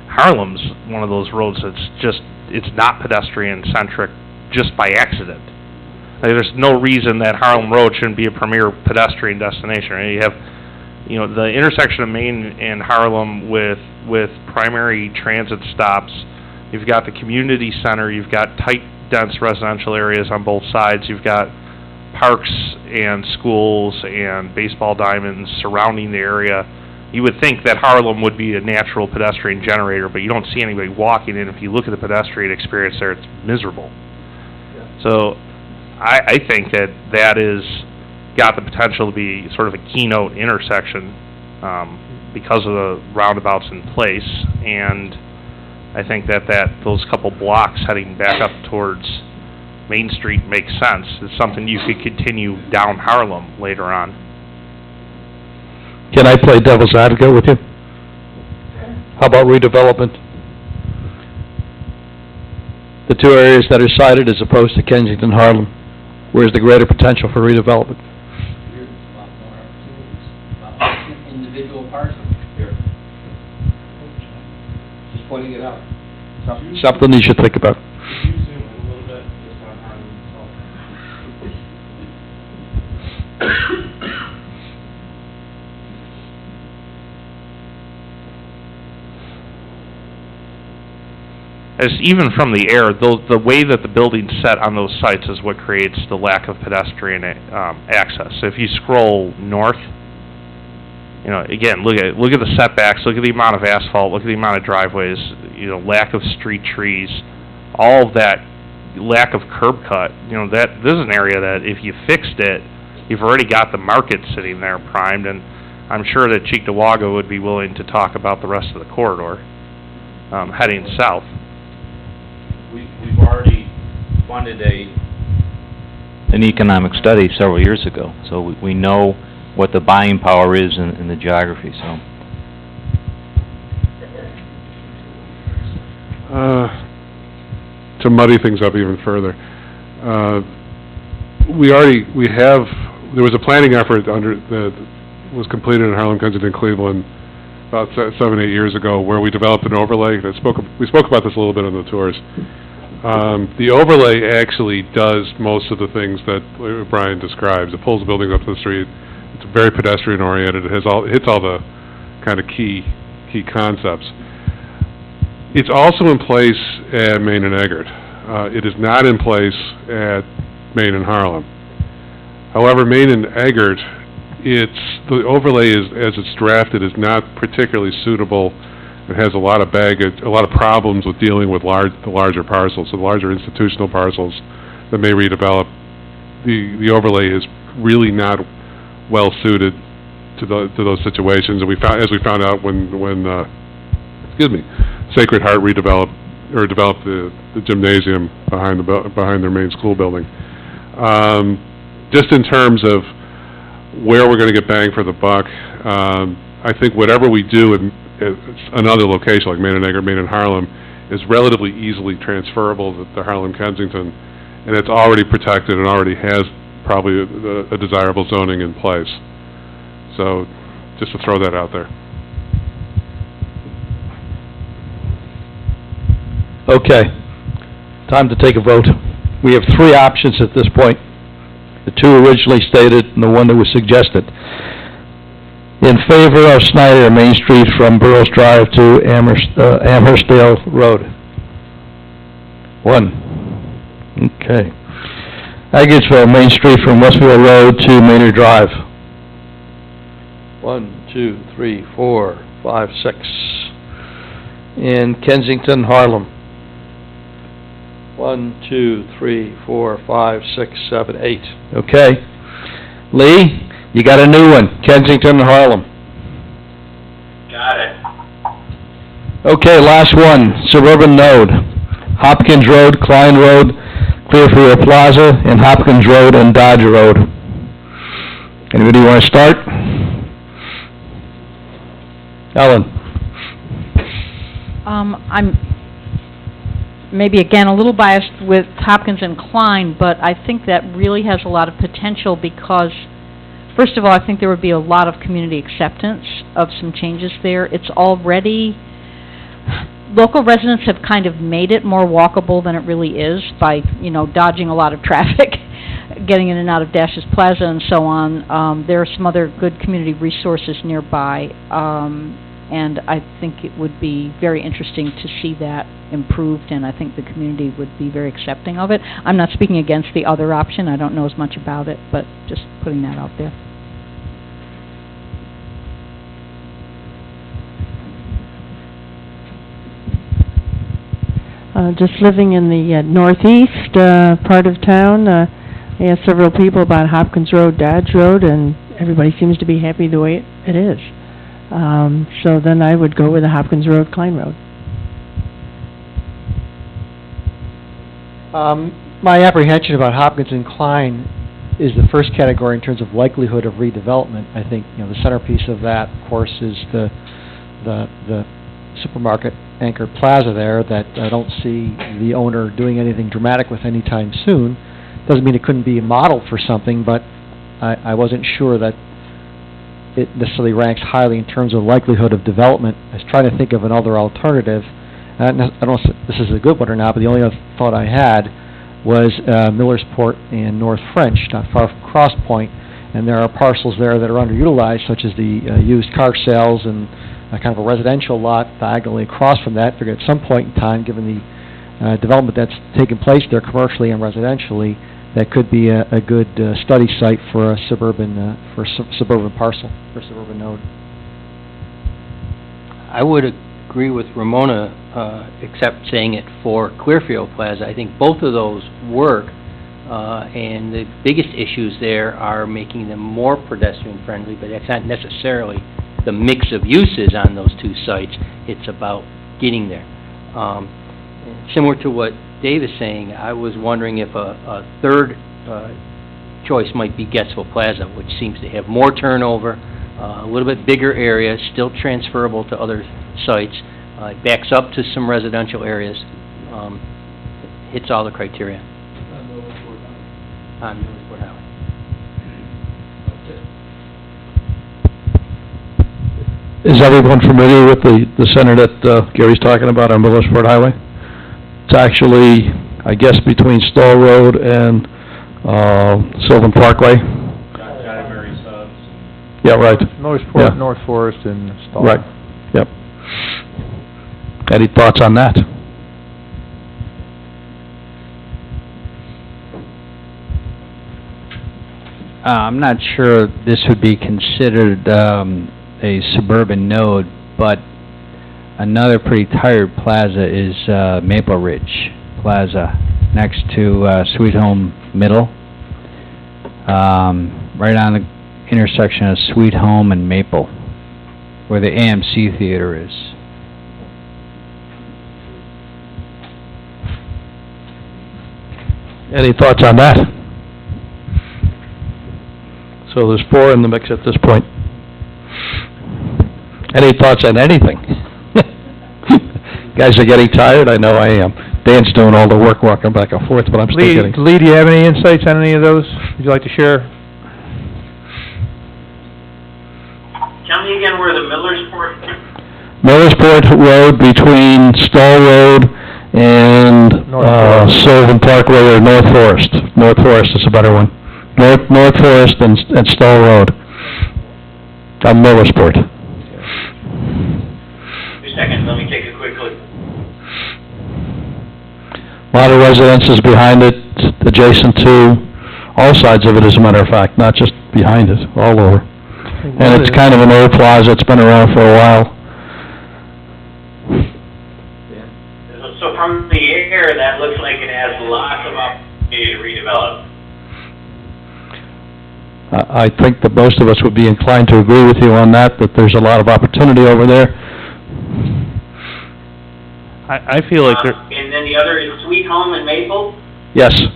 Harlem's one of those roads that's just, it's not pedestrian-centric just by accident. Like, there's no reason that Harlem Road shouldn't be a premier pedestrian destination. You have, you know, the intersection of Main and Harlem with primary transit stops. You've got the community center. You've got tight, dense residential areas on both sides. You've got parks and schools and baseball diamonds surrounding the area. You would think that Harlem would be a natural pedestrian generator, but you don't see anybody walking in. If you look at the pedestrian experience there, it's miserable. So I think that is got the potential to be sort of a keynote intersection because of the roundabouts in place, and I think that those couple blocks heading back up towards Main Street makes sense. It's something you could continue down Harlem later on. Can I play devil's advocate with you? How about redevelopment? The two areas that are cited as opposed to Kensington, Harlem, where's the greater potential for redevelopment? There's a lot more opportunities, about individual parcels here. Just pointing it out. Something you should think about. As even from the air, the way that the building's set on those sites is what creates the lack of pedestrian access. So if you scroll north, you know, again, look at the setbacks, look at the amount of asphalt, look at the amount of driveways, you know, lack of street trees, all of that lack of curb cut. You know, this is an area that if you fixed it, you've already got the market sitting there primed, and I'm sure that Cheektowaga would be willing to talk about the rest of the corridor heading south. We've already funded an economic study several years ago, so we know what the buying power is in the geography, so. To muddy things up even further, there was a planning effort that was completed in Harlem, Kensington, Cleveland about 7-8 years ago, where we developed an overlay. We spoke about this a little bit on the tours. The overlay actually does most of the things that Brian describes. It pulls the buildings up to the street. It's very pedestrian oriented. It hits all the kind of key concepts. It's also in place at Main and Eggert. It is not in place at Main and Harlem. However, Main and Eggert, the overlay as it's drafted is not particularly suitable. It has a lot of baggage, a lot of problems with dealing with the larger parcels, the larger institutional parcels that may redevelop. The overlay is really not well suited to those situations, and as we found out when Sacred Heart developed the gymnasium behind their main school building. Just in terms of where we're going to get bang for the buck, I think whatever we do in another location like Main and Eggert, Main and Harlem, is relatively easily transferable to Harlem, Kensington, and it's already protected and already has probably a desirable zoning in place. So, just to throw that out there. Okay, time to take a vote. We have three options at this point. The two originally stated and the one that was suggested. In favor of Snyder, Main Street from Burroughs Drive to Amherstdale Road. 1. Okay. Aggiesville, Main Street from Westville Road to Maynard Drive. 1, 2, 3, 4, 5, 6. In Kensington, Harlem. 1, 2, 3, 4, 5, 6, 7, 8. Okay. Lee, you got a new one, Kensington and Harlem. Got it. Okay, last one, Suburban Node. Hopkins Road, Klein Road, Clearfield Plaza, and Hopkins Road and Dodge Road. Anybody want to start? Ellen? maybe again, a little biased with Hopkins and Klein, but I think that really has a lot of potential because, first of all, I think there would be a lot of community acceptance of some changes there. It's already, local residents have kind of made it more walkable than it really is by, dodging a lot of traffic, getting in and out of Dash's Plaza and so on. There are some other good community resources nearby, and I think it would be very interesting to see that improved, and I think the community would be very accepting of it. I'm not speaking against the other option. I don't know as much about it, but just putting that out there. Just living in the northeast part of town, I asked several people about Hopkins Road, Dodge Road, and everybody seems to be happy the way it is. So then I would go with the Hopkins Road, Klein Road. My apprehension about Hopkins and Klein is the first category in terms of likelihood of redevelopment. I think, the centerpiece of that, of course, is the supermarket anchored plaza there that I don't see the owner doing anything dramatic with anytime soon. Doesn't mean it couldn't be a model for something, but I wasn't sure that it necessarily ranks highly in terms of likelihood of development. I was trying to think of another alternative. I don't know if this is a good one or not, but the only other thought I had was Millersport and North French, not far from Cross Point, and there are parcels there that are underutilized, such as the used car sales and kind of a residential lot diagonally across from that. Figure at some point in time, given the development that's taken place there commercially and residentially, that could be a good study site for a suburban parcel, for a suburban node. I would agree with Ramona, except saying it for Clearfield Plaza. I think both of those work, and the biggest issues there are making them more pedestrian friendly, but that's not necessarily the mix of uses on those two sites. It's about getting there. Similar to what Dave is saying, I was wondering if a third choice might be Gettsville Plaza, which seems to have more turnover, a little bit bigger area, still transferable to other sites, backs up to some residential areas, hits all the criteria. On Millersport Highway. Is everyone familiar with the center that Gary's talking about on Millersport Highway? It's actually, I guess, between Stoll Road and Sylvan Parkway. Yeah, right. Millersport, North Forest, and Stoll. Right, yep. Any thoughts on that? I'm not sure this would be considered a suburban node, but another pretty tired plaza is Maple Ridge Plaza, next to Sweet Home Middle, right on the intersection of Sweet Home and Maple, where the AMC Theater is. Any thoughts on that? So there's 4 in the mix at this point. Any thoughts on anything? Guys are getting tired? I know I am. Dan's doing all the work walking back and forth, but I'm still getting... Lee, do you have any insights on any of those? Would you like to share? Tell me again where the Millersport... Millersport Road between Stoll Road and Sylvan Parkway or North Forest. North Forest is a better one. North Forest and Stoll Road. On Millersport. 2 seconds, let me take a quick look. A lot of residences behind it, adjacent to all sides of it, as a matter of fact, not just behind it, all over. And it's kind of an old plaza. It's been around for a while. So from the air, that looks like it has lots of opportunity to redevelop. I think that most of us would be inclined to agree with you on that there's a lot of opportunity over there. I feel like there... And then the other is Sweet Home and Maple? Yes. 2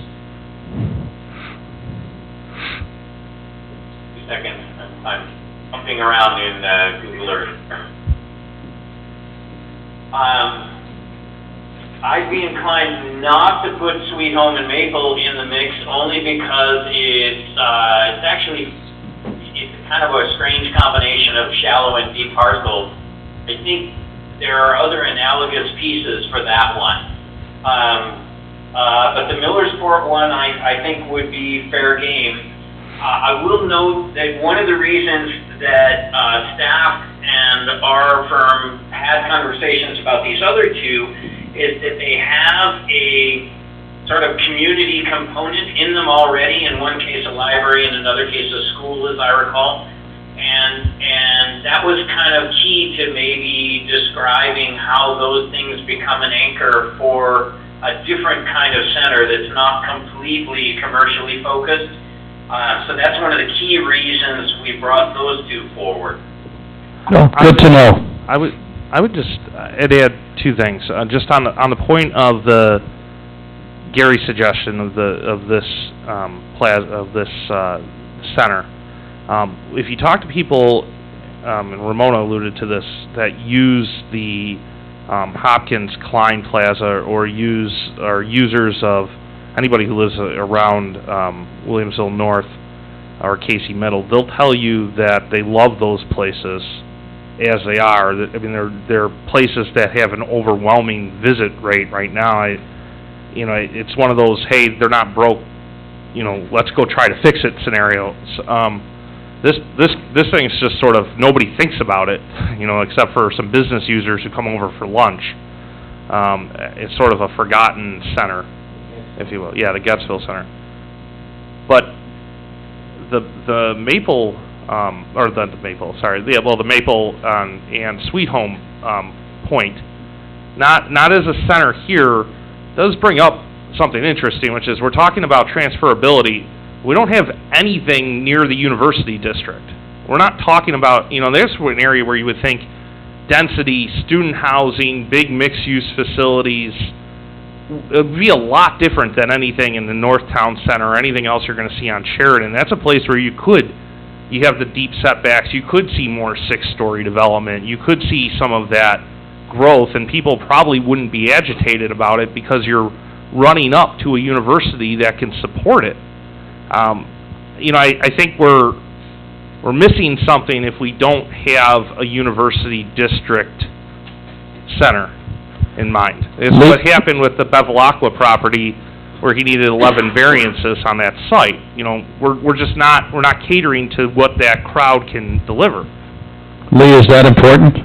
seconds. I'm jumping around in Google Earth. I'd be inclined not to put Sweet Home and Maple in the mix, only because it's actually, it's kind of a strange combination of shallow and deep parcels. I think there are other analogous pieces for that one. But the Millersport one, I think would be fair game. I will note that one of the reasons that staff and our firm had conversations about these other two is that they have a sort of community component in them already. In one case, a library, in another case, a school, as I recall. And that was kind of key to maybe describing how those things become an anchor for a different kind of center that's not completely commercially focused. So that's one of the key reasons we brought those two forward. Well, good to know. I would just add two things. Just on the point of the Gary's suggestion of this center. If you talk to people, and Ramona alluded to this, that use the Hopkins Klein Plaza or users of anybody who lives around Williamsville North or Casey Middle, they'll tell you that they love those places as they are. I mean, they're places that have an overwhelming visit rate right now. It's one of those, hey, they're not broke, let's go try to fix it scenarios. This thing's just sort of, nobody thinks about it, except for some business users who come over for lunch. It's sort of a forgotten center, if you will. Yeah, the Gettsville Center. But the Maple, the Maple and Sweet Home point, not as a center here, does bring up something interesting, which is we're talking about transferability. We don't have anything near the university district. We're not talking about, there's an area where you would think density, student housing, big mixed-use facilities. It would be a lot different than anything in the Northtown Center or anything else you're going to see on Sheridan. That's a place where you have the deep setbacks. You could see more six-story development. You could see some of that growth, and people probably wouldn't be agitated about it because you're running up to a university that can support it. I think we're missing something if we don't have a university district center in mind. It's what happened with the Bevilacqua property, where he needed 11 variances on that site. We're not catering to what that crowd can deliver. Lee, is that important?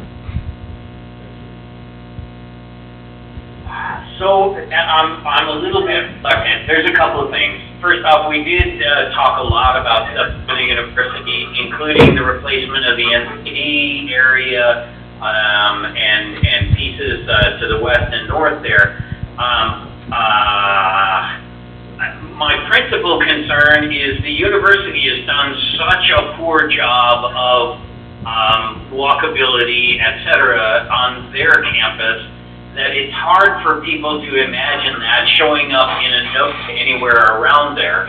So I'm a little bit reluctant. There's a couple of things. First off, we did talk a lot about stuff for the university, including the replacement of the NCD area and pieces to the west and north there. My principal concern is the university has done such a poor job of walkability, et cetera, on their campus that it's hard for people to imagine that showing up in a note anywhere around there.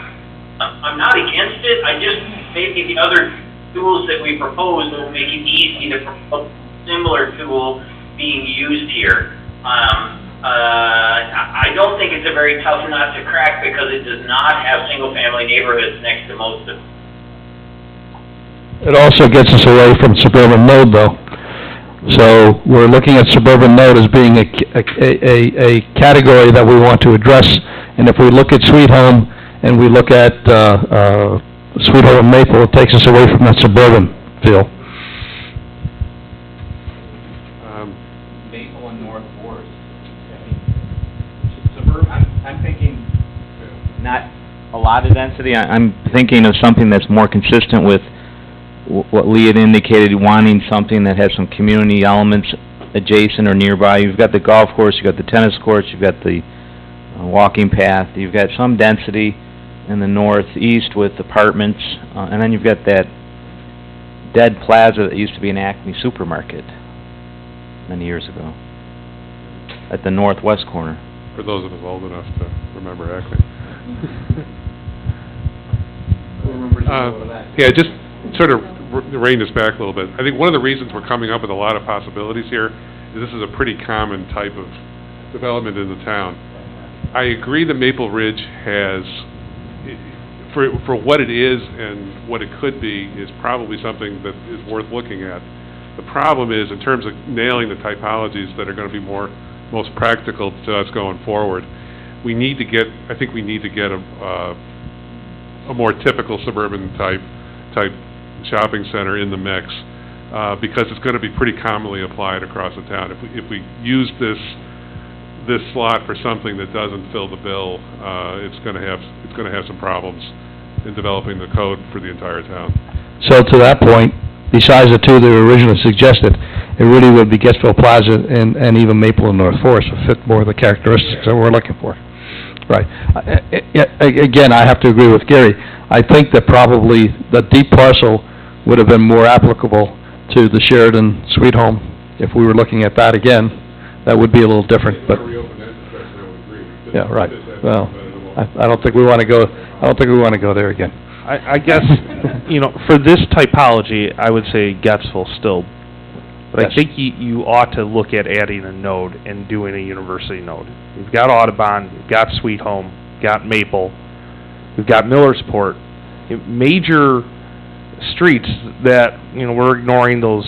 I'm not against it. I just, maybe the other tools that we propose will make it easy to propose a similar tool being used here. I don't think it's a very tough nut to crack because it does not have single-family neighborhoods next to most of them. It also gets us away from suburban node, though. So we're looking at suburban node as being a category that we want to address. And if we look at Sweet Home and we look at Sweet Home and Maple, it takes us away from that suburban feel. Maple and North Forest. Suburban, I'm thinking Not a lot of density. I'm thinking of something that's more consistent with what Lee had indicated, wanting something that has some community elements adjacent or nearby. You've got the golf course, you've got the tennis courts, you've got the walking path, you've got some density in the northeast with apartments, and then you've got that dead plaza that used to be an Acme supermarket many years ago at the northwest corner. For those of us old enough to remember Acme. Yeah, just sort of rein this back a little bit. I think one of the reasons we're coming up with a lot of possibilities here is this is a pretty common type of development in the town. I agree that Maple Ridge has, for what it is and what it could be, is probably something that is worth looking at. The problem is, in terms of nailing the typologies that are going to be most practical to us going forward, I think we need to get a more typical suburban type shopping center in the mix, because it's going to be pretty commonly applied across the town. If we use this slot for something that doesn't fill the bill, it's going to have some problems in developing the code for the entire town. So to that point, besides the two that were originally suggested, it really would be Getzville Plaza and even Maple and North Forest would fit more of the characteristics that we're looking for. Right. Again, I have to agree with Gary. I think that probably the deep parcel would have been more applicable to the Sheridan Sweet Home. If we were looking at that again, that would be a little different, but... Yeah, right. Well, I don't think we want to go there again. I guess, for this typology, I would say Getzville still. But Yes. I think you ought to look at adding a node and doing a university node. You've got Audubon, you've got Sweet Home, you've got Maple, you've got Millersport. Major streets that, we're ignoring those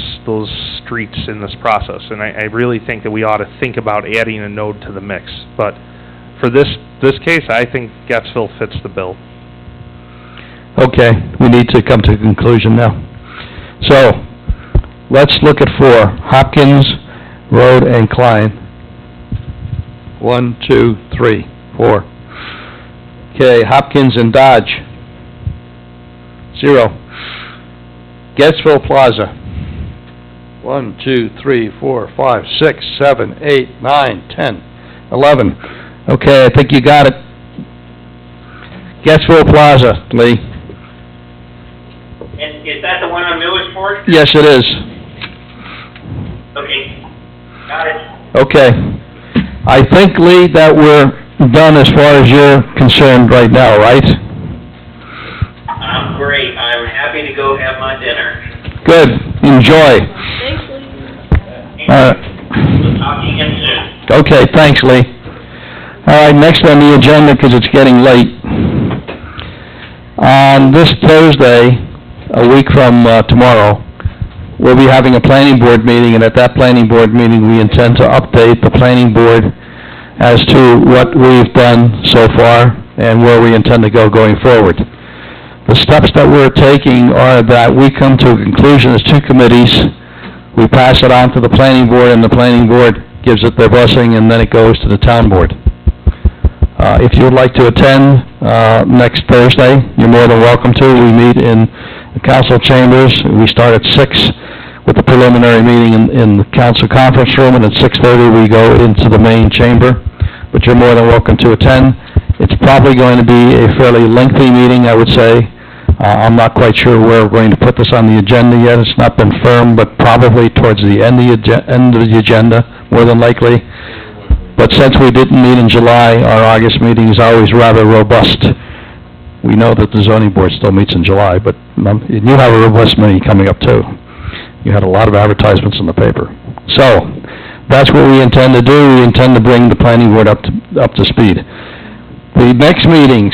streets in this process. And I really think that we ought to think about adding a node to the mix. But for this case, I think Getzville fits the bill. Okay, we need to come to a conclusion now. So, let's look at 4, Hopkins, Road, and Klein. 1, 2, 3, 4. Okay, Hopkins and Dodge. 0. Getzville Plaza. 1, 2, 3, 4, 5, 6, 7, 8, 9, 10, 11. Okay, I think you got it. Getzville Plaza, Lee. And is that the one on Millersport? Yes, it is. Okay, got it. Okay. I think, Lee, that we're done as far as you're concerned right now, right? I'm great. I'm happy to go have my dinner. Good. Enjoy. Thanks, Lee. We'll talk to you again soon. Okay, thanks, Lee. All right, next on the agenda, because it's getting late. On this Thursday, a week from tomorrow, we'll be having a planning board meeting, and at that planning board meeting, we intend to update the planning board as to what we've done so far and where we intend to go going forward. The steps that we're taking are that we come to a conclusion as 2 committees, we pass it on to the planning board, and the planning board gives it their blessing, and then it goes to the town board. If you would like to attend next Thursday, you're more than welcome to. We meet in the council chambers. We start at 6 with the preliminary meeting in the council conference room, and at 6:30 we go into the main chamber. But you're more than welcome to attend. It's probably going to be a fairly lengthy meeting, I would say. I'm not quite sure where we're going to put this on the agenda yet. It's not been firm, but probably towards the end of the agenda, more than likely. But since we didn't meet in July, our August meeting is always rather robust. We know that the zoning board still meets in July, but you have a robust meeting coming up too. You had a lot of advertisements in the paper. So, that's what we intend to do. We intend to bring the planning board up to speed. The next meetings,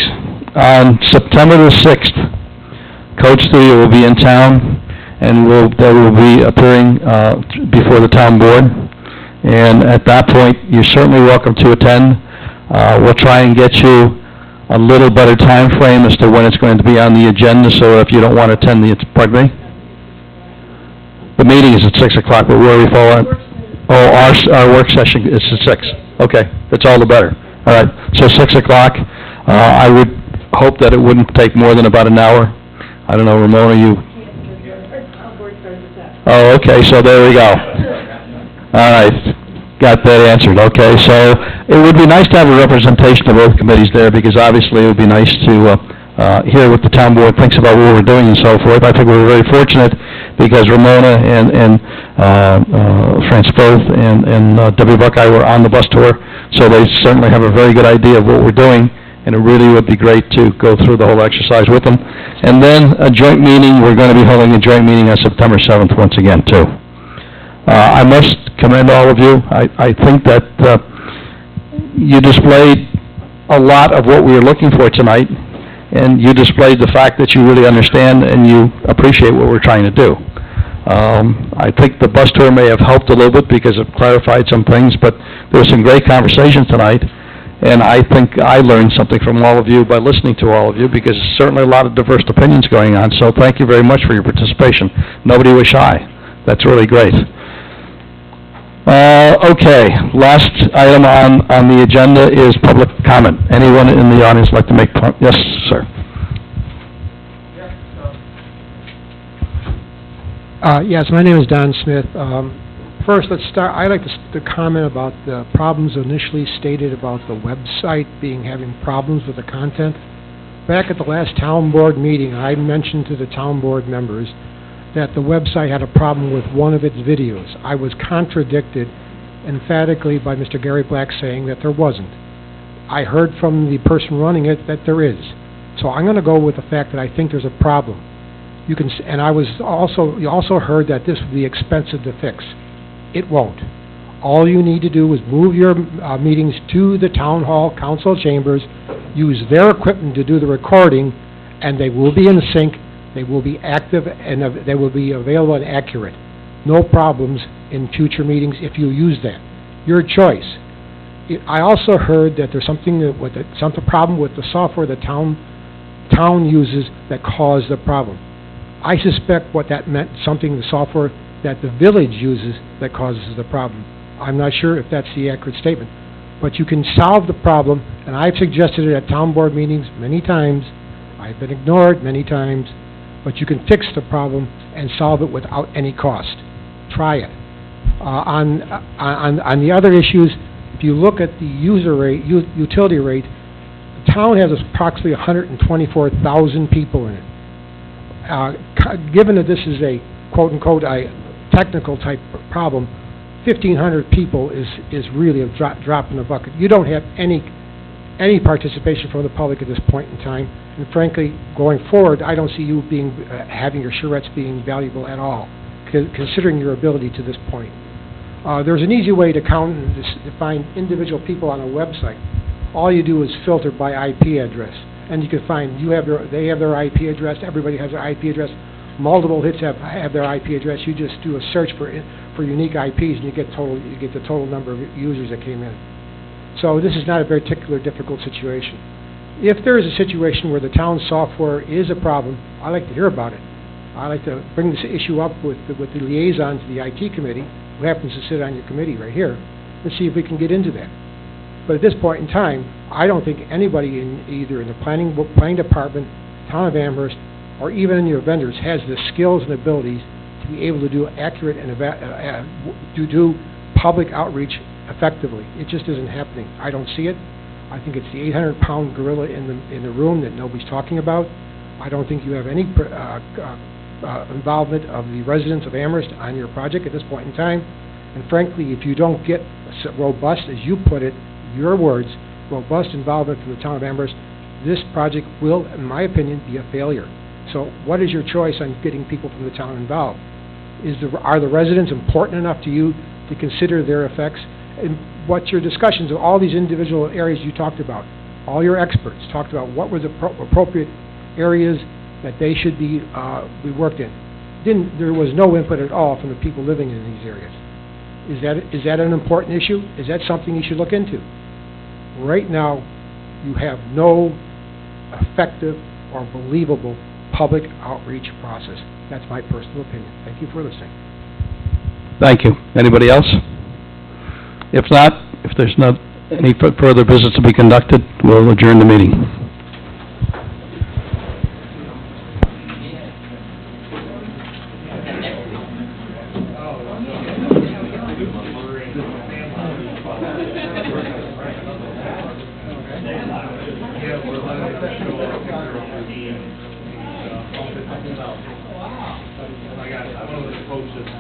on September the 6th, Coach Studio will be in town, and they will be appearing before the town board. And at that point, you're certainly welcome to attend. We'll try and get you a little better time frame as to when it's going to be on the agenda, so if you don't want to attend pardon me? The meeting is at 6 o'clock, but where we fall on? Oh, our work session is at 6. Okay, that's all the better. All right, so 6 o'clock. I would hope that it wouldn't take more than about an hour. I don't know, Ramona, you? Oh, okay, so there we go. All right, got that answered. Okay, so it would be nice to have a representation of both committees there, because obviously it would be nice to hear what the town board thinks about what we're doing and so forth. I think we're very fortunate because Ramona and France Firth and W. Buckeye were on the bus tour, so they certainly have a very good idea of what we're doing, and it really would be great to go through the whole exercise with them. And then a joint meeting, we're going to be holding a joint meeting on September 7th once again, too. I must commend all of you. I think that you displayed a lot of what we were looking for tonight, and you displayed the fact that you really understand and you appreciate what we're trying to do. I think the bus tour may have helped a little bit because it clarified some things, but there was some great conversation tonight, and I think I learned something from all of you by listening to all of you, because there's certainly a lot of diverse opinions going on, so thank you very much for your participation. Nobody was shy. That's really great. Okay, last item on the agenda is public comment. Anyone in the audience like to make, yes, sir? Yes, my name is Don Smith. First, let's start. I'd like to comment about the problems initially stated about the website having problems with the content. Back at the last town board meeting, I mentioned to the town board members that the website had a problem with one of its videos. I was contradicted emphatically by Mr. Gary Black saying that there wasn't. I heard from the person running it that there is. So I'm going to go with the fact that I think there's a problem. You also heard that this would be expensive to fix. It won't. All you need to do is move your meetings to the town hall council chambers, use their equipment to do the recording, and they will be in sync, they will be active, and they will be available and accurate. No problems in future meetings if you use that. Your choice. I also heard that there's something problem with the software the town uses that caused the problem. I suspect what that meant, the software that the village uses that causes the problem. I'm not sure if that's the accurate statement. But you can solve the problem, and I've suggested it at town board meetings many times. I've been ignored many times, but you can fix the problem and solve it without any cost. Try it. On the other issues, if you look at the utility rate, the town has approximately 124,000 people in it. Given that this is a quote-unquote technical type problem, 1,500 people is really a drop in the bucket. You don't have any participation from the public at this point in time, and frankly, going forward, I don't see you having your charrettes being valuable at all, considering your ability to this point. There's an easy way to count and to find individual people on a website. All you do is filter by IP address, and you can find they have their IP address, everybody has their IP address, multiple hits have their IP address. You just do a search for unique IPs, and you get the total number of users that came in. So this is not a very difficult situation. If there is a situation where the town software is a problem, I'd like to hear about it. I'd like to bring this issue up with the liaison to the IT committee, who happens to sit on your committee right here, and see if we can get into that. But at this point in time, I don't think anybody either in the planning department, town of Amherst, or even in your vendors has the skills and abilities to be able to do accurate and to do public outreach effectively. It just isn't happening. I don't see it. I think it's the 800-pound gorilla in the room that nobody's talking about. I don't think you have any involvement of the residents of Amherst on your project at this point in time. And frankly, if you don't get robust, as you put it, your words, robust involvement from the town of Amherst, this project will, in my opinion, be a failure. So what is your choice on getting people from the town involved? Are the residents important enough to you to consider their effects? And what's your discussions of all these individual areas you talked about? All your experts talked about what were the appropriate areas that they should be worked in. There was no input at all from the people living in these areas. Is that an important issue? Is that something you should look into? Right now, you have no effective or believable public outreach process. That's my personal opinion. Thank you for listening. Thank you. Anybody else? If not, if there's not any further business to be conducted, we'll adjourn the meeting.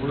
We're